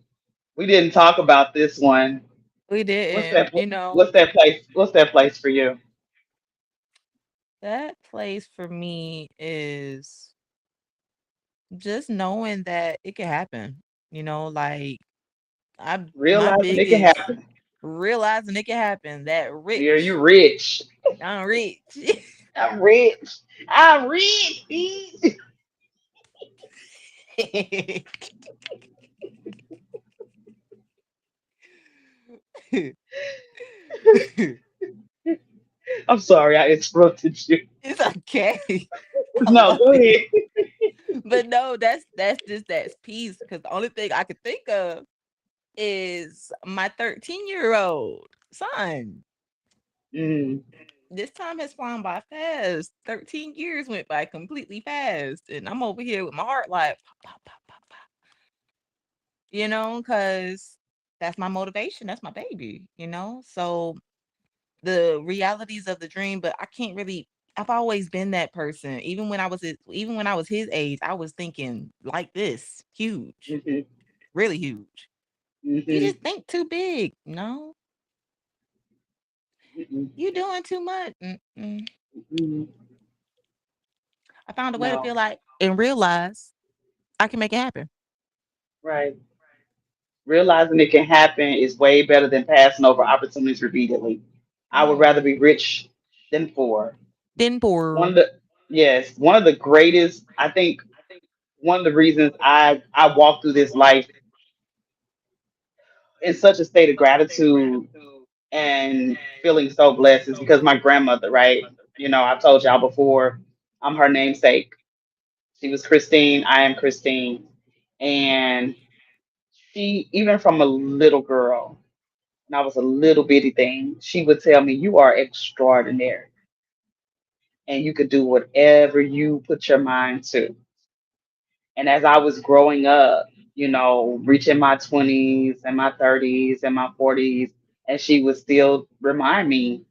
We didn't talk about this one. we What's didn't. that? What's that place? What's that place for you? That place for me is just knowing that it can happen. Like my Realizing it can biggest happen. realizing it can happen. That Yeah, you rich, rich. I'm rich. I'm rich. I'm rich. bitch. I'm sorry, I interrupted you. It's okay. I No, love go it. ahead. But no, that's just that piece because the only thing I could think of is my 13-year-old son. Mm, This time has flown by fast. 13 years went by completely fast. And I'm over here with my heart like, pop, pop, pop, pop, pop. Because that's my motivation. That's my baby, you know? So the realities of the dream, but I can't really I've always been that person. Even when I was his age, I was thinking like this, huge, Mhm. really huge. You Mhm. just think too big. No, Mhm. you doing too much. Mm-mm. Mhm. I found a way to No. feel like and realize I can make it happen. Right. Realizing it can happen is way better than passing over opportunities repeatedly. I would rather Yeah. be rich than poor. Then One of poor. the yes, one of the greatest, I think one of the reasons I walk through this life in such a state of gratitude and feeling so blessed is because my grandmother, right? You know, I've told y'all before, I'm her namesake. She was Christine, I am Christine. And she, even from a little girl, when I was a little bitty thing, she would tell me, "You are extraordinary and you could do whatever you put your mind to." And as I was growing up, you know, reaching my 20s and my 30s and my 40s, and she would still remind me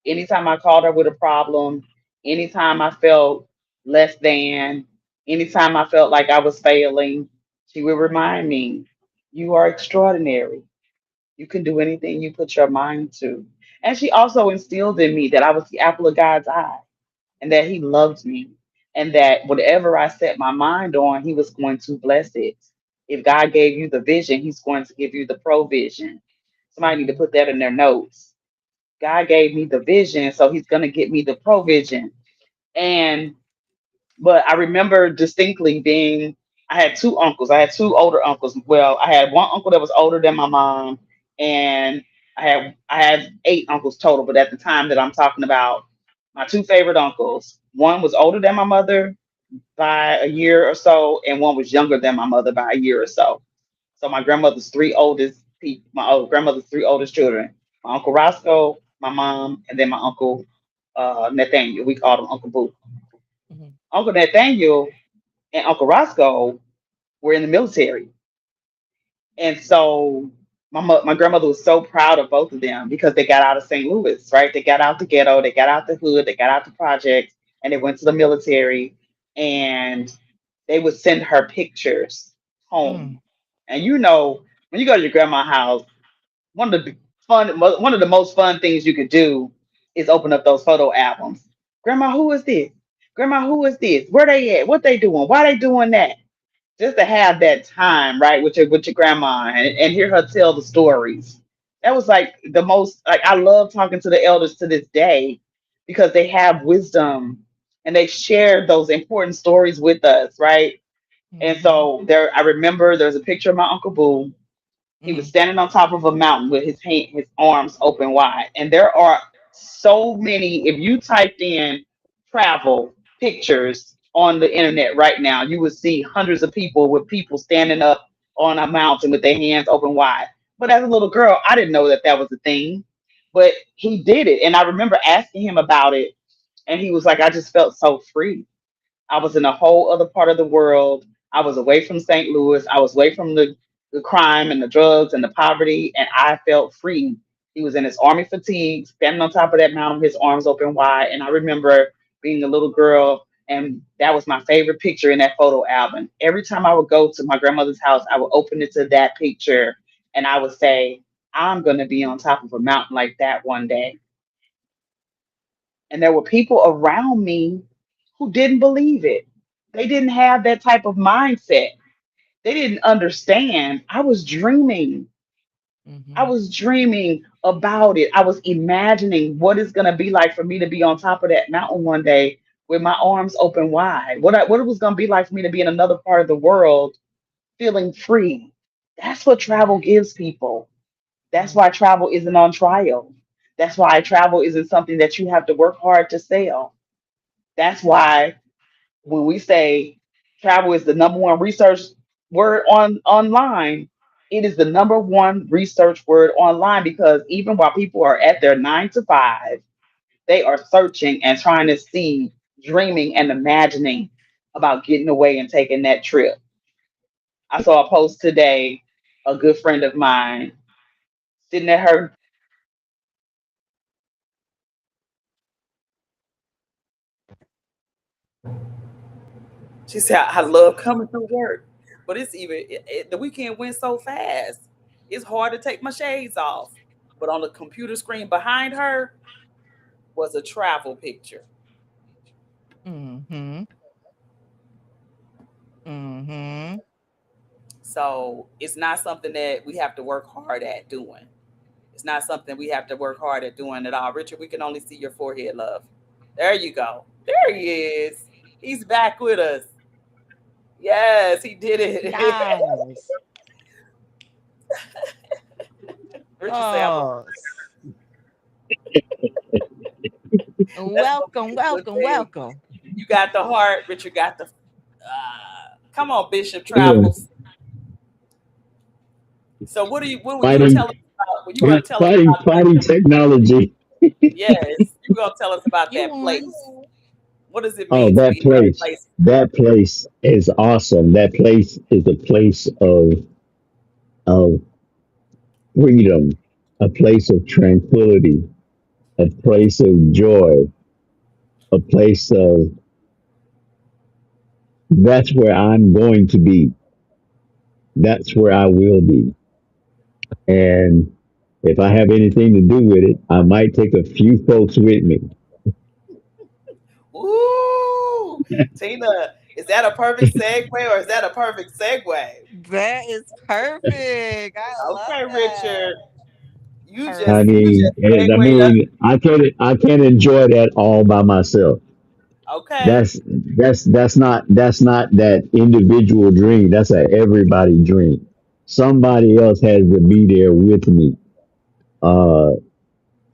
anytime I called her with a problem, anytime I felt less than, anytime I felt like I was failing, she would remind me, "You are extraordinary. You can do anything you put your mind to." And she also instilled in me that I was the apple of God's eye and that He loved me and that whatever I set my mind on, He was going to bless it. If God gave you the vision, He's going to give you the provision. Somebody need to Mhm. put that in their notes. God gave me the vision, so He's going to get me the provision. And but I remember distinctly being, I had two uncles. I had two older uncles. Well, I had one uncle that was older than my mom, and I had eight uncles total. But at the time that I'm talking about, my two favorite uncles, one was older than my mother by a year or so, and one was younger than my mother by a year or so. So my grandmother's three oldest people, my old grandmother's three oldest children, my uncle Roscoe, my mom, and then my uncle Nathaniel. We called him Uncle Boo. Mhm. Uncle Nathaniel and Uncle Roscoe were in the military. And so my grandmother was so proud of both of them because they got out of St. Louis, right? They got out the ghetto, they got out the hood, they got out the projects, and they went to the military. And they would send her pictures home. Mm. And you know, when you go to your grandma's house, one of the most fun things you could do is open up those photo albums. Grandma, who is this? Grandma, who is this? Where they at? What they doing? Why they doing that? Just to have that time, right, with your grandma and hear her tell the stories. That was like the most like I love talking to the elders to this day because they have wisdom and they share those important stories with us, right? And Mhm. so there I remember there's a picture of my Uncle Boo. He was Mm. standing on top of a mountain with his arms open wide. And there are so many. If you typed in travel pictures on the internet right now, you would see hundreds of people with people standing up on a mountain with their hands open wide. But as a little girl, I didn't know that that was a thing. But he did it, and I remember asking him about it, and he was like, "I just felt so free." I was in a whole other part of the world. I was away from St. Louis. I was away from the crime and the drugs and the poverty, and I felt free. He was in his army fatigue, standing on top of that mountain, his arms open wide. And I remember being a little girl, and that was my favorite picture in that photo album. Every time I would go to my grandmother's house, I would open it to that picture, and I would say, "I'm going to be on top of a mountain like that one day." And there were people around me who didn't believe it. They didn't have that type of mindset. They didn't understand. I was dreaming. I Mhm. was dreaming about it. I was imagining what it's going to be like for me to be on top of that mountain one day with my arms open wide. What it was going to be like for me to be in another part of the world feeling free. That's what travel gives people. That's Right. why travel isn't on trial. That's why travel isn't something that you have to work hard to sell. That's why when we say travel is the number one research word on online, it is the number one research word online because even while people are at their 9 to 5, they are searching and trying to see, dreaming and imagining about getting away and taking that trip. I saw a post today, a good friend of mine. sitting at her. She said, I love coming to work. But the weekend went so fast. It's hard to take my shades off. But on the computer screen behind her was a travel picture. Mm-hmm. Mm-hmm. So it's not something that we have to work hard at doing. It's not something we have to work hard at doing at all. Richard, we can only see your forehead, love. There you go. There he is. He's back with us. Yes, he did it. Yes. Richard say, I'm a, Oh, that's gonna be welcome, a good welcome, thing. welcome. You got the heart, Richard got the come on, Bishop Yeah, Travels. So what were you gonna tell fighting, us about? What you want to tell us fighting, about fighting technology. yes, you gonna tell us about You that won. place. What does it Oh, mean to be in that place? that place is awesome. That place is a place of freedom, a place of tranquility, a place of joy, a place of that's where I'm going to be. That's where I will be. And if I have anything to do with it, I might take a few folks with me. Ooh, Tina, is that a perfect segue or is that a perfect segue? That is perfect. I love Okay, that. Richard, I you mean, just segued us. I can't enjoy that all by myself. Okay. That's not that individual dream. That's a everybody dream. Somebody else has to be there with me uh,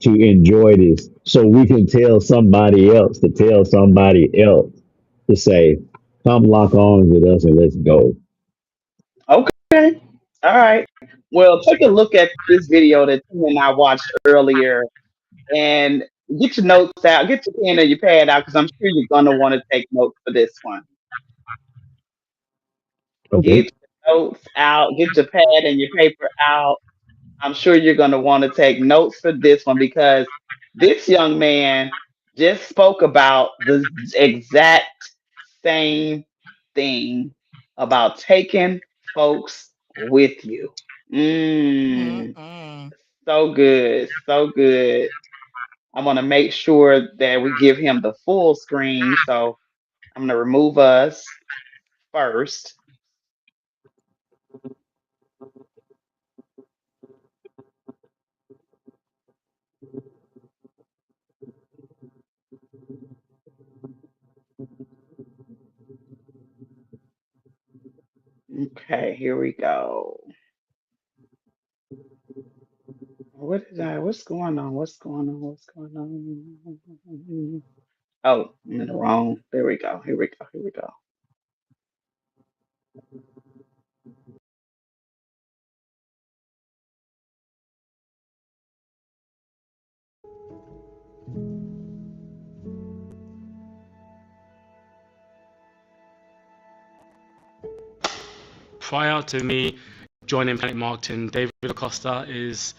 to enjoy this, so we can tell somebody else to say, "Come lock arms with us and let's go." Okay. All right. Well, take a look at this video that you and I watched earlier and get your notes out, get your pen and your pad out because I'm sure you're going to want to take notes for this one. Okay. Get your notes out, get your pad and your paper out. I'm sure you're going to want to take notes for this one because this young man just spoke about the exact same thing about taking folks with you. Mm, Mm-mm. so good, so good. I want to make sure that we give him the full screen. So I'm going to remove us first. Okay, here we go. What's going on? What's going on? What's going on? Oh, I'm in the wrong. There we go. Here we go. Here we go. Prior to me joining Planet Marketing, David Acosta is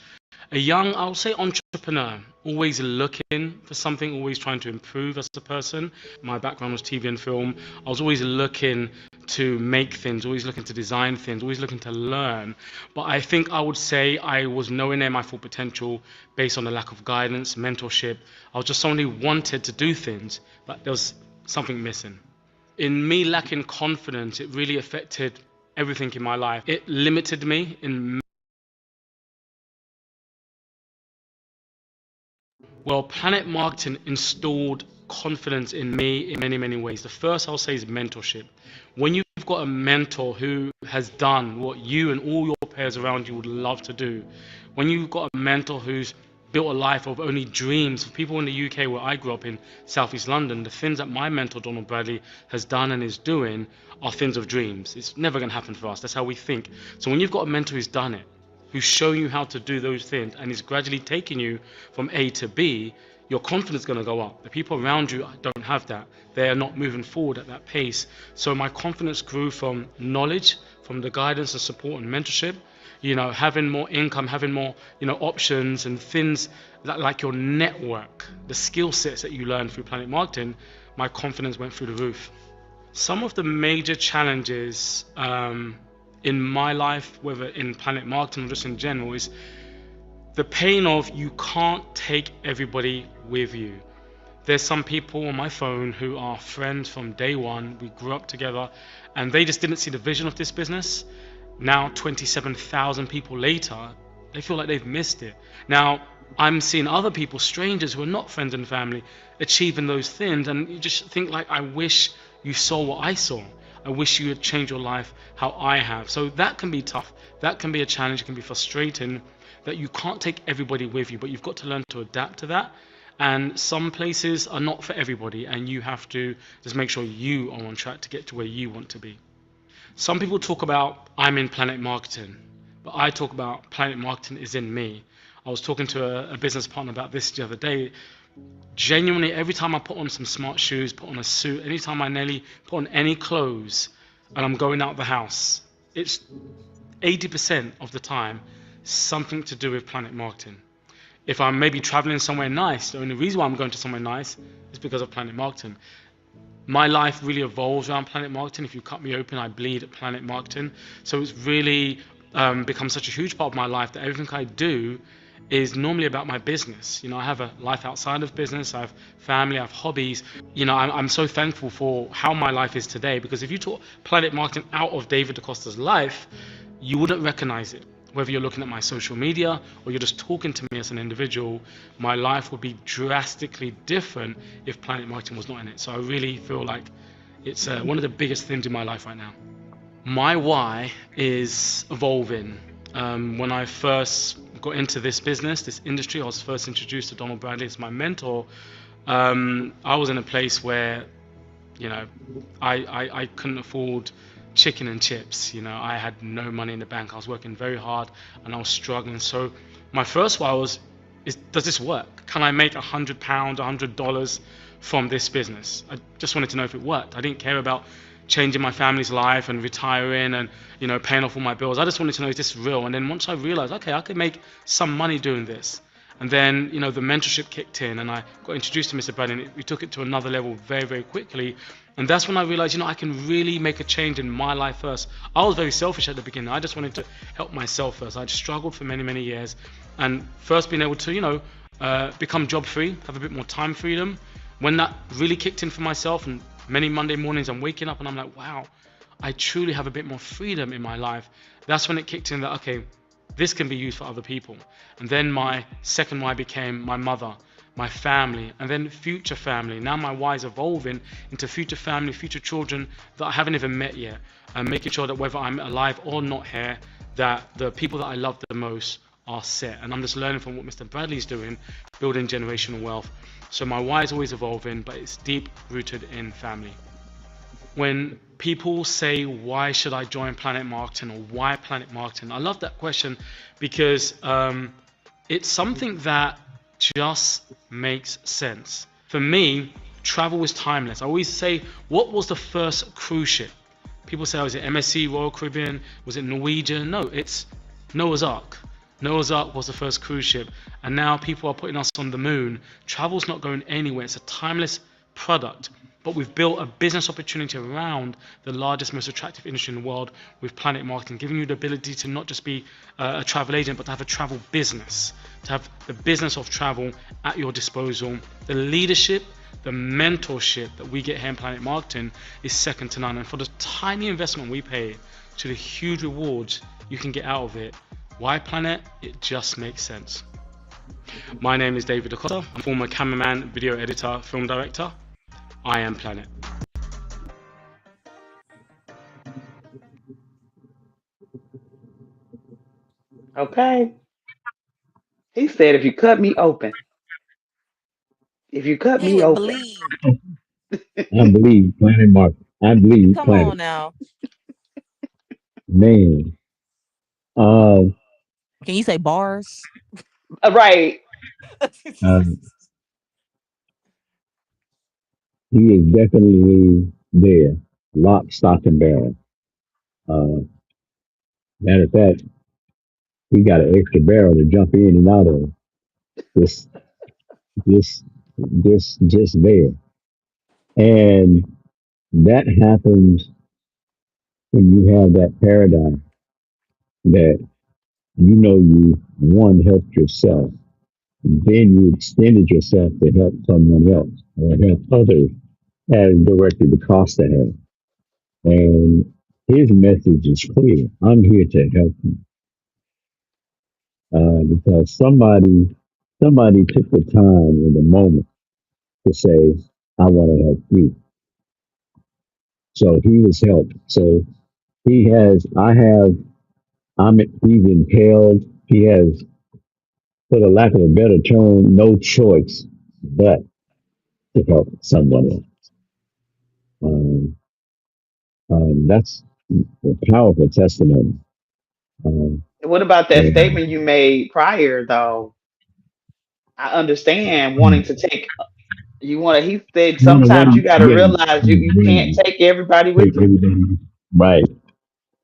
a young, I'll say, entrepreneur, always looking for something, always trying to improve as a person. My background was TV and film. I was always looking to make things, always looking to design things, always looking to learn. But I think I would say I was nowhere near my full potential based on the lack of guidance, mentorship. I was just someone who wanted to do things, but there was something missing. In me lacking confidence, it really affected everything in my life. It limited me in Well, Planet Marketing installed confidence in me in many, many ways. The first I'll say is mentorship. When you've got a mentor who has done what you and all your peers around you would love to do, when you've got a mentor who's built a life of only dreams, for people in the UK where I grew up in Southeast London, the things that my mentor Donald Bradley has done and is doing are things of dreams. It's never going to happen for us. That's how we think. So when you've got a mentor who's done it, who's showing you how to do those things and is gradually taking you from A to B, your confidence is going to go up. The people around you don't have that. They are not moving forward at that pace. So my confidence grew from knowledge, from the guidance and support and mentorship. having more income, having more, options and things like your network, the skill sets that you learn through Planet Marketing, my confidence went through the roof. Some of the major challenges in my life, whether in Planet Marketing or just in general, is the pain of you can't take everybody with you. There's some people on my phone who are friends from day one. We grew up together and they just didn't see the vision of this business. Now, 27,000 people later, they feel like they've missed it. Now, I'm seeing other people, strangers who are not friends and family, achieving those things. And you just think like, I wish you saw what I saw. I wish you had changed your life how I have. So that can be tough. That can be a challenge. It can be frustrating that you can't take everybody with you, but you've got to learn to adapt to that. And some places are not for everybody, and you have to just make sure you are on track to get to where you want to be. Some people talk about I'm in Planet Marketing, but I talk about Planet Marketing is in me. I was talking to a business partner about this the other day. Genuinely, every time I put on some smart shoes, put on a suit, anytime I nearly put on any clothes and I'm going out the house, it's 80% of the time something to do with Planet Marketing. If I'm maybe traveling somewhere nice, the only reason why I'm going to somewhere nice is because of Planet Marketing. My life really evolves around Planet Marketing. If you cut me open, I bleed at Planet Marketing. So it's really become such a huge part of my life that everything I do is normally about my business. I have a life outside of business. I have family. I have hobbies. I'm so thankful for how my life is today, because if you took Planet Marketing out of David DaCosta's life, you wouldn't recognize it. Whether you're looking at my social media or you're just talking to me as an individual, my life would be drastically different if Planet Marketing was not in it. So I really feel like it's one of the biggest things in my life right now. My why is evolving. When I first got into this business, this industry, I was first introduced to Donald Bradley as my mentor. I was in a place where, I couldn't afford chicken and chips. I had no money in the bank. I was working very hard and I was struggling. So my first why was, does this work? Can I make £100, $100 from this business? I just wanted to know if it worked. I didn't care about changing my family's life and retiring and paying off all my bills. I just wanted to know, is this real? And then once I realized, okay, I could make some money doing this. And then the mentorship kicked in and I got introduced to Mr. Bradley, and we took it to another level very, very quickly. And that's when I realized, I can really make a change in my life first. I was very selfish at the beginning. I just wanted to help myself first. I'd struggled for many, many years. And first being able to, become job free, have a bit more time freedom. When that really kicked in for myself, and many Monday mornings I'm waking up and I'm like, wow, I truly have a bit more freedom in my life. That's when it kicked in that, okay, this can be used for other people. And then my second why became my mother, my family, and then future family. Now my why is evolving into future family, future children that I haven't even met yet, and making sure that whether I'm alive or not here, that the people that I love the most are set. And I'm just learning from what Mr. Bradley's doing, building generational wealth. So my why is always evolving, but it's deep rooted in family. When people say, why should I join Planet Marketing, or why Planet Marketing? I love that question because it's something that just makes sense. For me, travel is timeless. I always say, what was the first cruise ship? People say, was it MSC, Royal Caribbean? Was it Norwegian? No, it's Noah's Ark. Noah's Ark was the first cruise ship, and now people are putting us on the moon. Travel's not going anywhere. It's a timeless product, but we've built a business opportunity around the largest, most attractive industry in the world with Planet Marketing, giving you the ability to not just be a travel agent, but to have a travel business, to have the business of travel at your disposal. The leadership, the mentorship that we get here in Planet Marketing is second to none, and for the tiny investment we pay to the huge rewards you can get out of it, why Planet? It just makes sense. My name is David DaCosta. I'm a former cameraman, video editor, film director. I am Planet. Okay. He said, if you cut me open, if you cut He me would open. believe. I believe Planet Market. I believe Come Planet. on now. Man, uh, Can you say bars? Right. uh, he is definitely there. Lock, stock, and barrel. Uh, Matter of fact, he got an extra barrel to jump in and out of. Just, just, just there. And that happens when you have that paradigm that you one helped yourself, then you extended yourself to help someone else or help others as directly the cost to have. And his message is clear. I'm here to help you because somebody took the time in the moment to say, I want to help you. So he was helped. So he has, I have, he's impelled. He has, for the lack of a better term, no choice but to help someone else. Um, that's a powerful testimony. Um, What about that and statement you made prior, though? I understand wanting to take. You want to. He said you know, sometimes you one, got to yeah, realize you can't really take everybody with take you. everything. Right,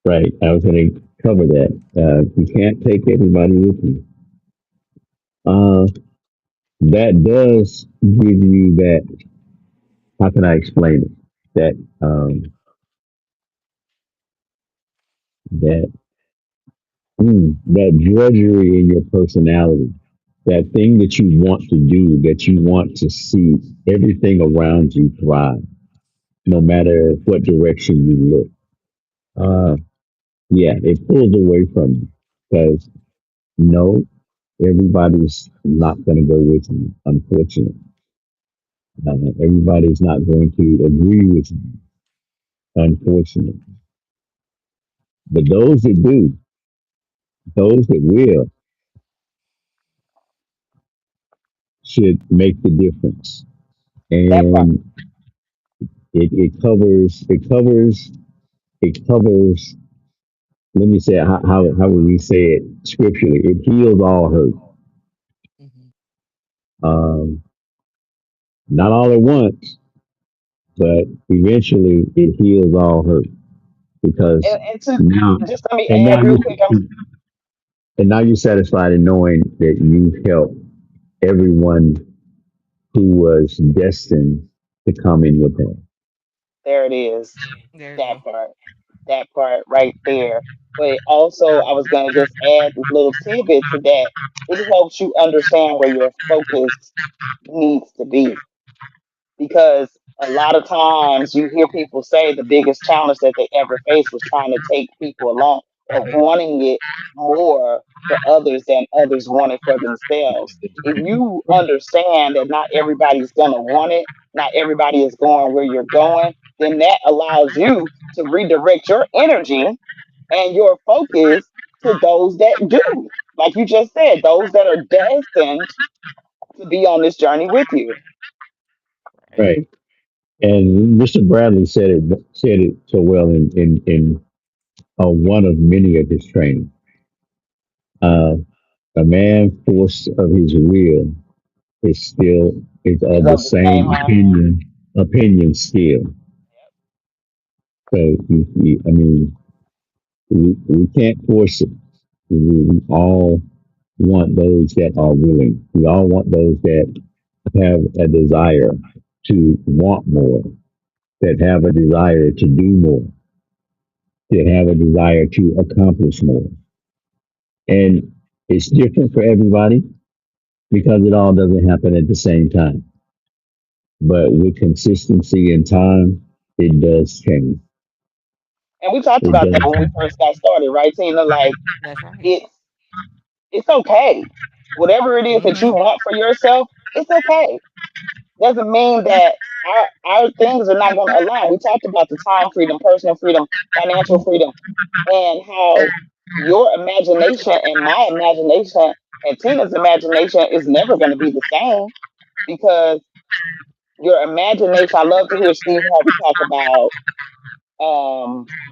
right. I was going to cover that. You can't take everybody with you. Uh, that does give you that. How can I explain it? That that that drudgery in your personality, that thing that you want to do, that you want to see everything around you thrive, no matter what direction you look. Uh, yeah, it pulls away from you because no, everybody's not going to go with you. Unfortunately, everybody's not going to agree with you. Unfortunately, but those that do, those that will, should make the difference. That part. And it covers. Let me say it, how would we say it scripturally? It heals all hurt. Mhm. Um, not all at once, but eventually it heals all hurt because And to now just let me and now add you real quick. and now you're satisfied in knowing that you've helped everyone who was destined to come in your path. There it is. There you That go. part. That part right there. But also, I was going to just add this little tidbit to that. It helps you understand where your focus needs to be, because a lot of times you hear people say the biggest challenge that they ever faced was trying to take people along or wanting it more for others than others wanted for themselves. If you understand that not everybody's going to want it, not everybody is going where you're going, then that allows you to redirect your energy and your focus to those that do. Like you just said, those that are destined to be on this journey with you. Right. Right. And Mr. Bradley said it so well in one of many of his training. Uh, a man forced of his will is Is of the of the same same mind. opinion still. So I mean, we can't force it. We all want those that are willing. We all want those that have a desire to want more, that have a desire to do more, that have a desire to accomplish more. And it's different for everybody because it all doesn't happen at the same time. But with consistency and time, it does change. And we talked It about that does. when we first got started, right, Tina? Like That's right. it's it's okay. Whatever it is that Mm-hmm. you want for yourself, it's okay. Doesn't mean that our things are not going to align. We talked about the time freedom, personal freedom, financial freedom, and how your imagination and my imagination and Tina's imagination is never going to be the same, because your imagination. I love to hear Steve Harvey talk about.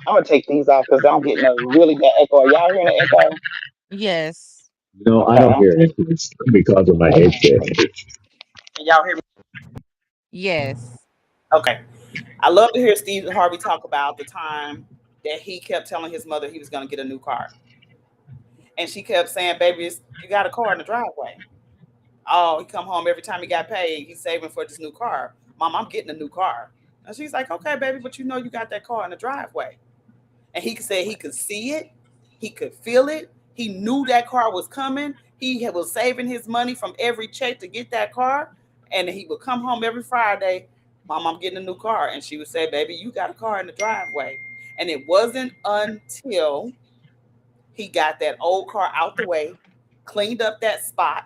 I'm gonna take these off because I'm getting a really bad echo. Are y'all hearing the echo? Yes. No, I Okay, don't I'm hear it. It's because of my okay. headset. Can y'all hear me? Yes. Okay. I love to hear Steve Harvey talk about the time that he kept telling his mother he was going to get a new car. And she kept saying, "Baby, you got a car in the driveway." Oh, he come home every time he got paid. He's saving for this new car. Mom, I'm getting a new car. And she's like, "Okay, baby, but you know you got that car in the driveway." And he said he could see it, he could feel it. He knew that car was coming. Was saving his money from every check to get that car, and he would come home every Friday. Mom, I'm getting a new car, and she would say, "Baby, you got a car in the driveway." And it wasn't until he got that old car out the way, cleaned up that spot,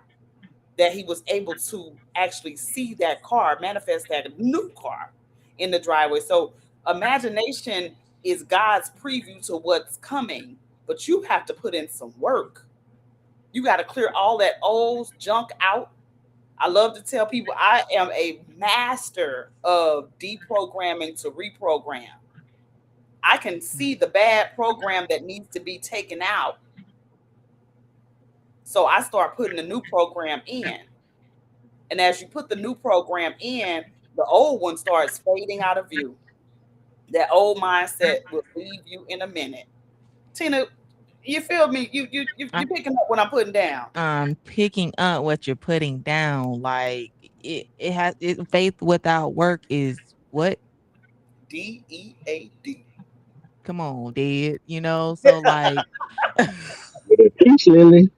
that he was able to actually see that car, manifest that new car in the driveway. So imagination is God's preview to what's coming, but you have to put in some work. You got to clear all that old junk out. I love to tell people I am a master of deprogramming to reprogram. I can see the bad program that needs to be taken out. So I start putting the new program in. And as you put the new program in, the old one starts fading out of view. That old mindset will leave you in a minute. Tina, you feel me? You picking up what I'm putting down. I'm picking up what you're putting down. Like it has faith without work is what? DEAD. Come on, dead. So like With a peace lily.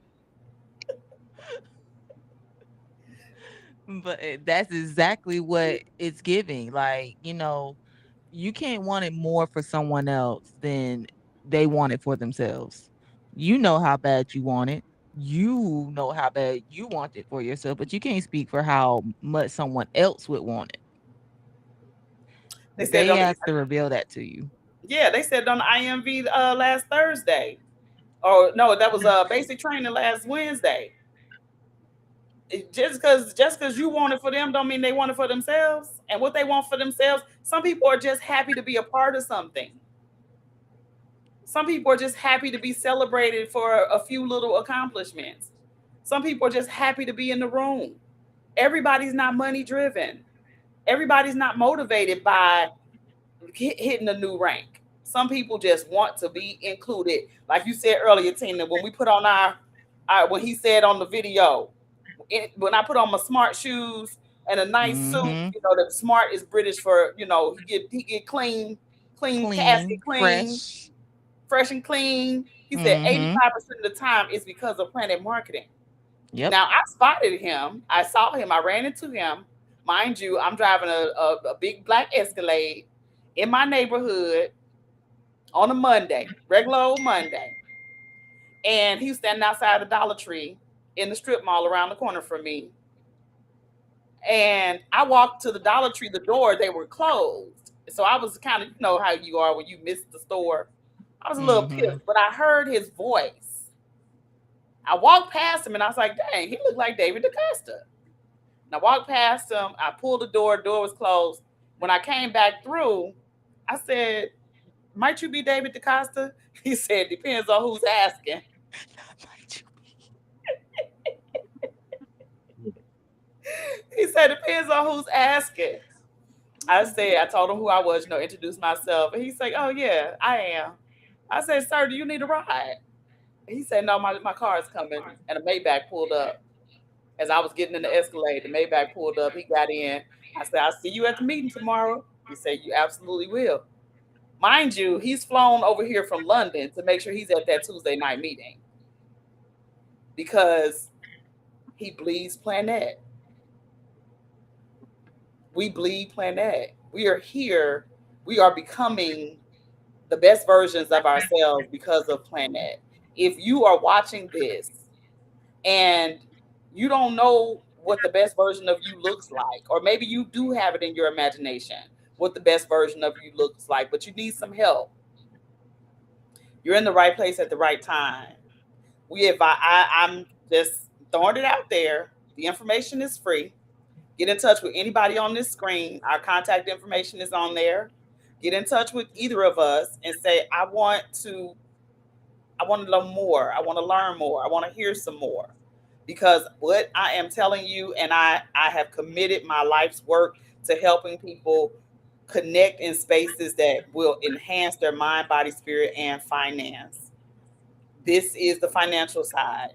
but that's exactly what it's giving. Like, you can't want it more for someone else than they want it for themselves. You know how bad you want it. You know how bad you want it for yourself, but you can't speak for how much someone else would want it. They said They on the, have to reveal that to you. yeah, they said on the IMV last Thursday. Or no, that was basic training last Wednesday. Just because you want it for them don't mean they want it for themselves. And what they want for themselves, some people are just happy to be a part of something. Some people are just happy to be celebrated for a few little accomplishments. Some people are just happy to be in the room. Everybody's not money driven. Everybody's not motivated by hitting a new rank. Some people just want to be included. Like you said earlier, Tina, when we put on when he said on the video, when I put on my smart shoes and a nice suit, Mm-hmm. the smart is British for, he get clean casket Clean, clean, fresh. fresh and clean. He said Mm-hmm. 85% of the time it's because of Planet Marketing. Yep. Now I spotted him. I saw him. I ran into him. Mind you, I'm driving a big black Escalade in my neighborhood on a Monday, regular old Monday. And he was standing outside the Dollar Tree in the strip mall around the corner from me. And I walked to the Dollar Tree, the door, they were closed. So I was kind of, how you are when you miss the store. I was a little Mm-hmm. pissed, but I heard his voice. I walked past him and I was like, dang, he looked like David DaCosta. And I walked past him. I pulled the door was closed. When I came back through, I said, might you be David DaCosta? He said, depends on who's asking. He said, depends on who's asking. I told him who I was, introduced myself. And he's like, oh, yeah, I am. I said, sir, do you need a ride? He said, no, my car is coming. And a Maybach pulled up. As I was getting in the Escalade, the Maybach pulled up. He got in. I said, I'll see you at the meeting tomorrow. He said, you absolutely will. Mind you, he's flown over here from London to make sure he's at that Tuesday night meeting because he bleeds Planet. We bleed Planet. We are here. We are becoming the best versions of ourselves because of Planet. If you are watching this and you don't know what the best version of you looks like, or maybe you do have it in your imagination what the best version of you looks like, but you need some help, you're in the right place at the right time. I'm just throwing it out there. The information is free. Get in touch with anybody on this screen. Our contact information is on there. Get in touch with either of us and say, I want to know more. I want to learn more. I want to hear some more. Because what I am telling you, and I have committed my life's work to helping people connect in spaces that will enhance their mind, body, spirit, and finance. This is the financial side,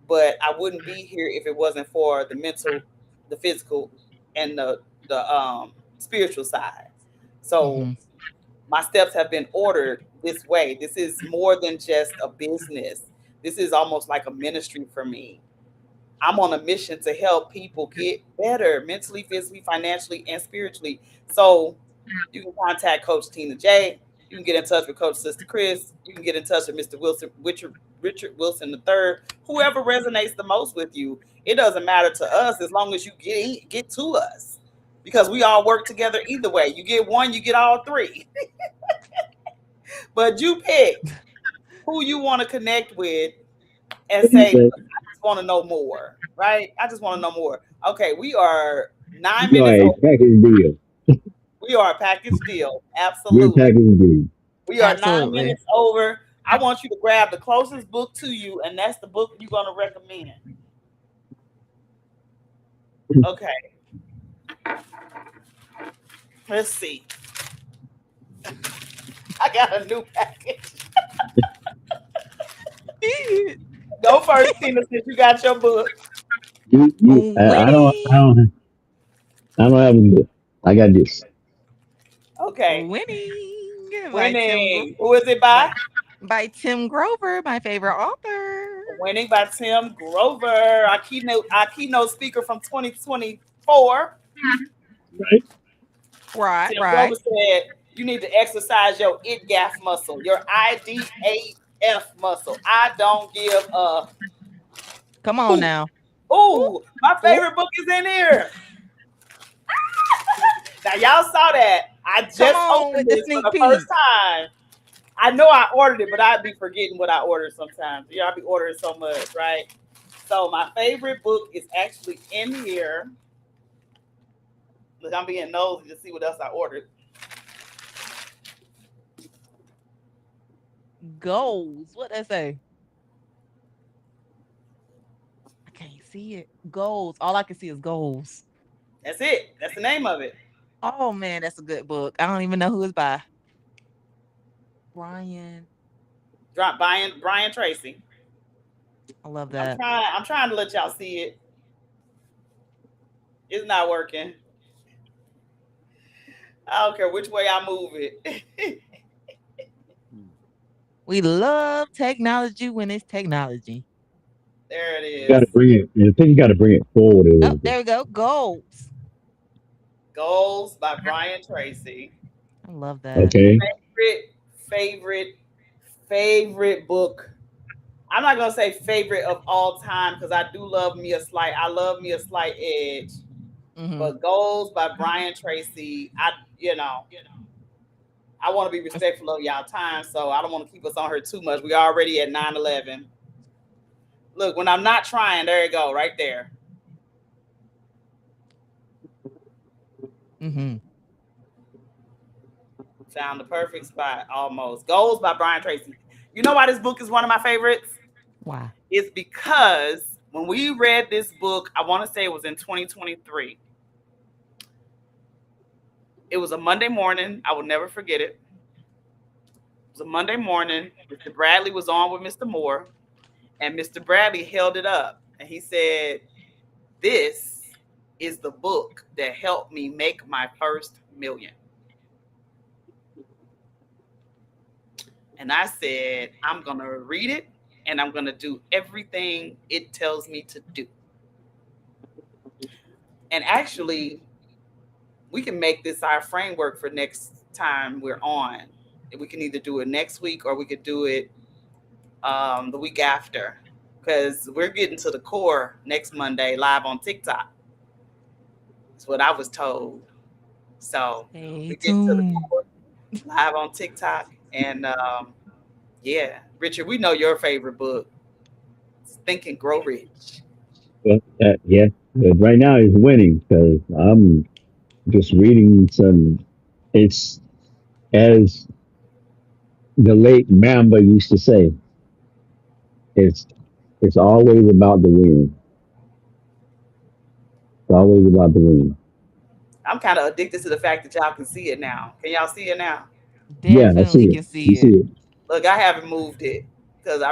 but I wouldn't be here if it wasn't for the mental, the physical, and the spiritual side. So Mm-hmm. my steps have been ordered this way. This is more than just a business. This is almost like a ministry for me. I'm on a mission to help people get better mentally, physically, financially, and spiritually. So you can contact Coach Tina J. You can get in touch with Coach Sister Chris. You can get in touch with Mr. Wilson, Richard Wilson III. Whoever resonates the most with you. It doesn't matter to us as long as you get to us, because we all work together either way. You get one, you get all three. But you pick who you want to connect with and What do you say, say? "Look, I just want to know more, right? I just want to know more." Okay, we are nine You are minutes a over. package deal. We are a package deal. You're a Absolutely. package deal. We are nine Absolutely. minutes over. I want you to grab the closest book to you, and that's the book you're going to recommend. Okay, let's see. I got a new package. Go first, Tina, since you got your book. Winning. I don't have a book. I got this. Okay, Winning by winning. Who is it by? by by Tim Grover, my favorite author. Winning by Tim Grover, our keynote speaker from 2024. Right? Right, Tim right. Grover said you need to exercise your IDGAF muscle, your IDAF muscle. I don't give a Come on hoot. now. Ooh, Ooh, my ooh, favorite book is in here. Now y'all saw that. I come just on opened with the this for sneak the first peek. time. I know I ordered it, but I'd be forgetting what I ordered sometimes. Y'all be ordering so much, right? So my favorite book is actually in here. Look, I'm being nosy to see what else I ordered. Goals. What that say? I can't see it. Goals. All I can see is goals. That's it. That's the name of it. Oh man, that's a good book. I don't even know who it's by. Brian. Drop Brian Tracy. I love I'm that. trying. I'm trying to let y'all see it. It's not working. I don't care which way I move it. We love technology when it's technology. There it You got is. to bring it. I think you got to bring it forward a Oh, little bit. there we go. Goals. Goals by Brian Tracy. I love that. Okay. Favorite, favorite, favorite book. I'm not gonna say favorite of all time because I do love me a slight. I love me a slight edge. Hmm. But Goals by Brian Tracy. You know, I want to be respectful of y'all time, so I don't want to keep us on her too much. We already at 9:11. Look, when I'm not trying, there you go, right there. Hmm. Found the perfect spot almost. Goals by Brian Tracy. You know why this book is one of my favorites? Why? It's because when we read this book, I want to say it was in 2023. It was a Monday morning. I will never forget it. It was a Monday morning. Mr. Bradley was on with Mr. Moore, and Mr. Bradley held it up and he said, "This is the book that helped me make my first million." And I said, "I'm going to read it and I'm going to do everything it tells me to do." And actually, we can make this our framework for next time we're on. We can either do it next week or we could do it the week after, because we're getting to the core next Monday live on TikTok. That's what I was told. So Stay we get to the tuned. core live on TikTok. And yeah, Richard, we know your favorite book, Think and Grow Rich. Well, yeah. But right now it's winning because I'm just reading some. It's as the late Mamba used to say. It's it's always about the win. It's always about the win. I'm kind of addicted to the fact that y'all can see it now. Can y'all see it now? Yeah, I see Definitely it. can see You see it. it. Look, I haven't moved it. because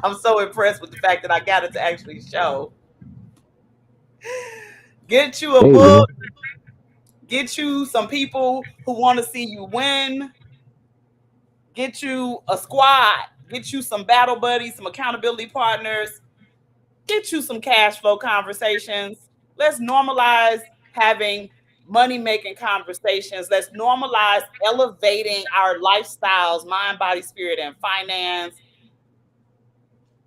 I'm so impressed with the fact that I got it to actually show. Get you a There you go. book, get you some people who want to see you win, get you a squad, get you some battle buddies, some accountability partners, get you some cash flow conversations. Let's normalize having money making conversations. Let's normalize elevating our lifestyles, mind, body, spirit, and finance.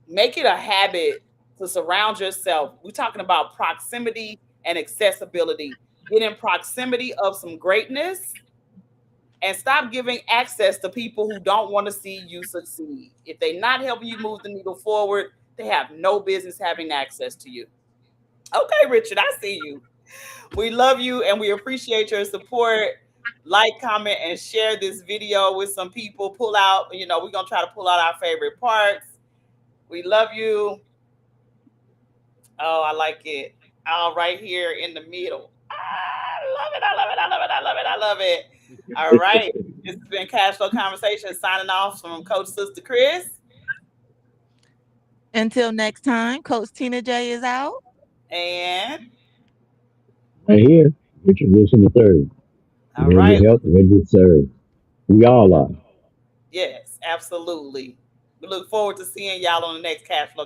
Make it a habit to surround yourself. We're talking about proximity and accessibility. Get in proximity of some greatness and stop giving access to people who don't want to see you succeed. If they're not helping you move the needle forward, they have no business having access to you. Okay, Richard, I see you. We love you and we appreciate your support. Like, comment, and share this video with some people. Pull out, we're going to try to pull out our favorite parts. We love you. Oh, I like it. All right here in the middle. I love it. I love it. I love it. I love it. I love it. All right. This has been Cash Flow Conversation signing off from Coach Sister Chris. Until next time, Coach Tina J is out. And Right here, Richard Wilson the third. all Here right. to help, ready to serve. We all are. Yes, absolutely. We look forward to seeing y'all on the next Cash Flow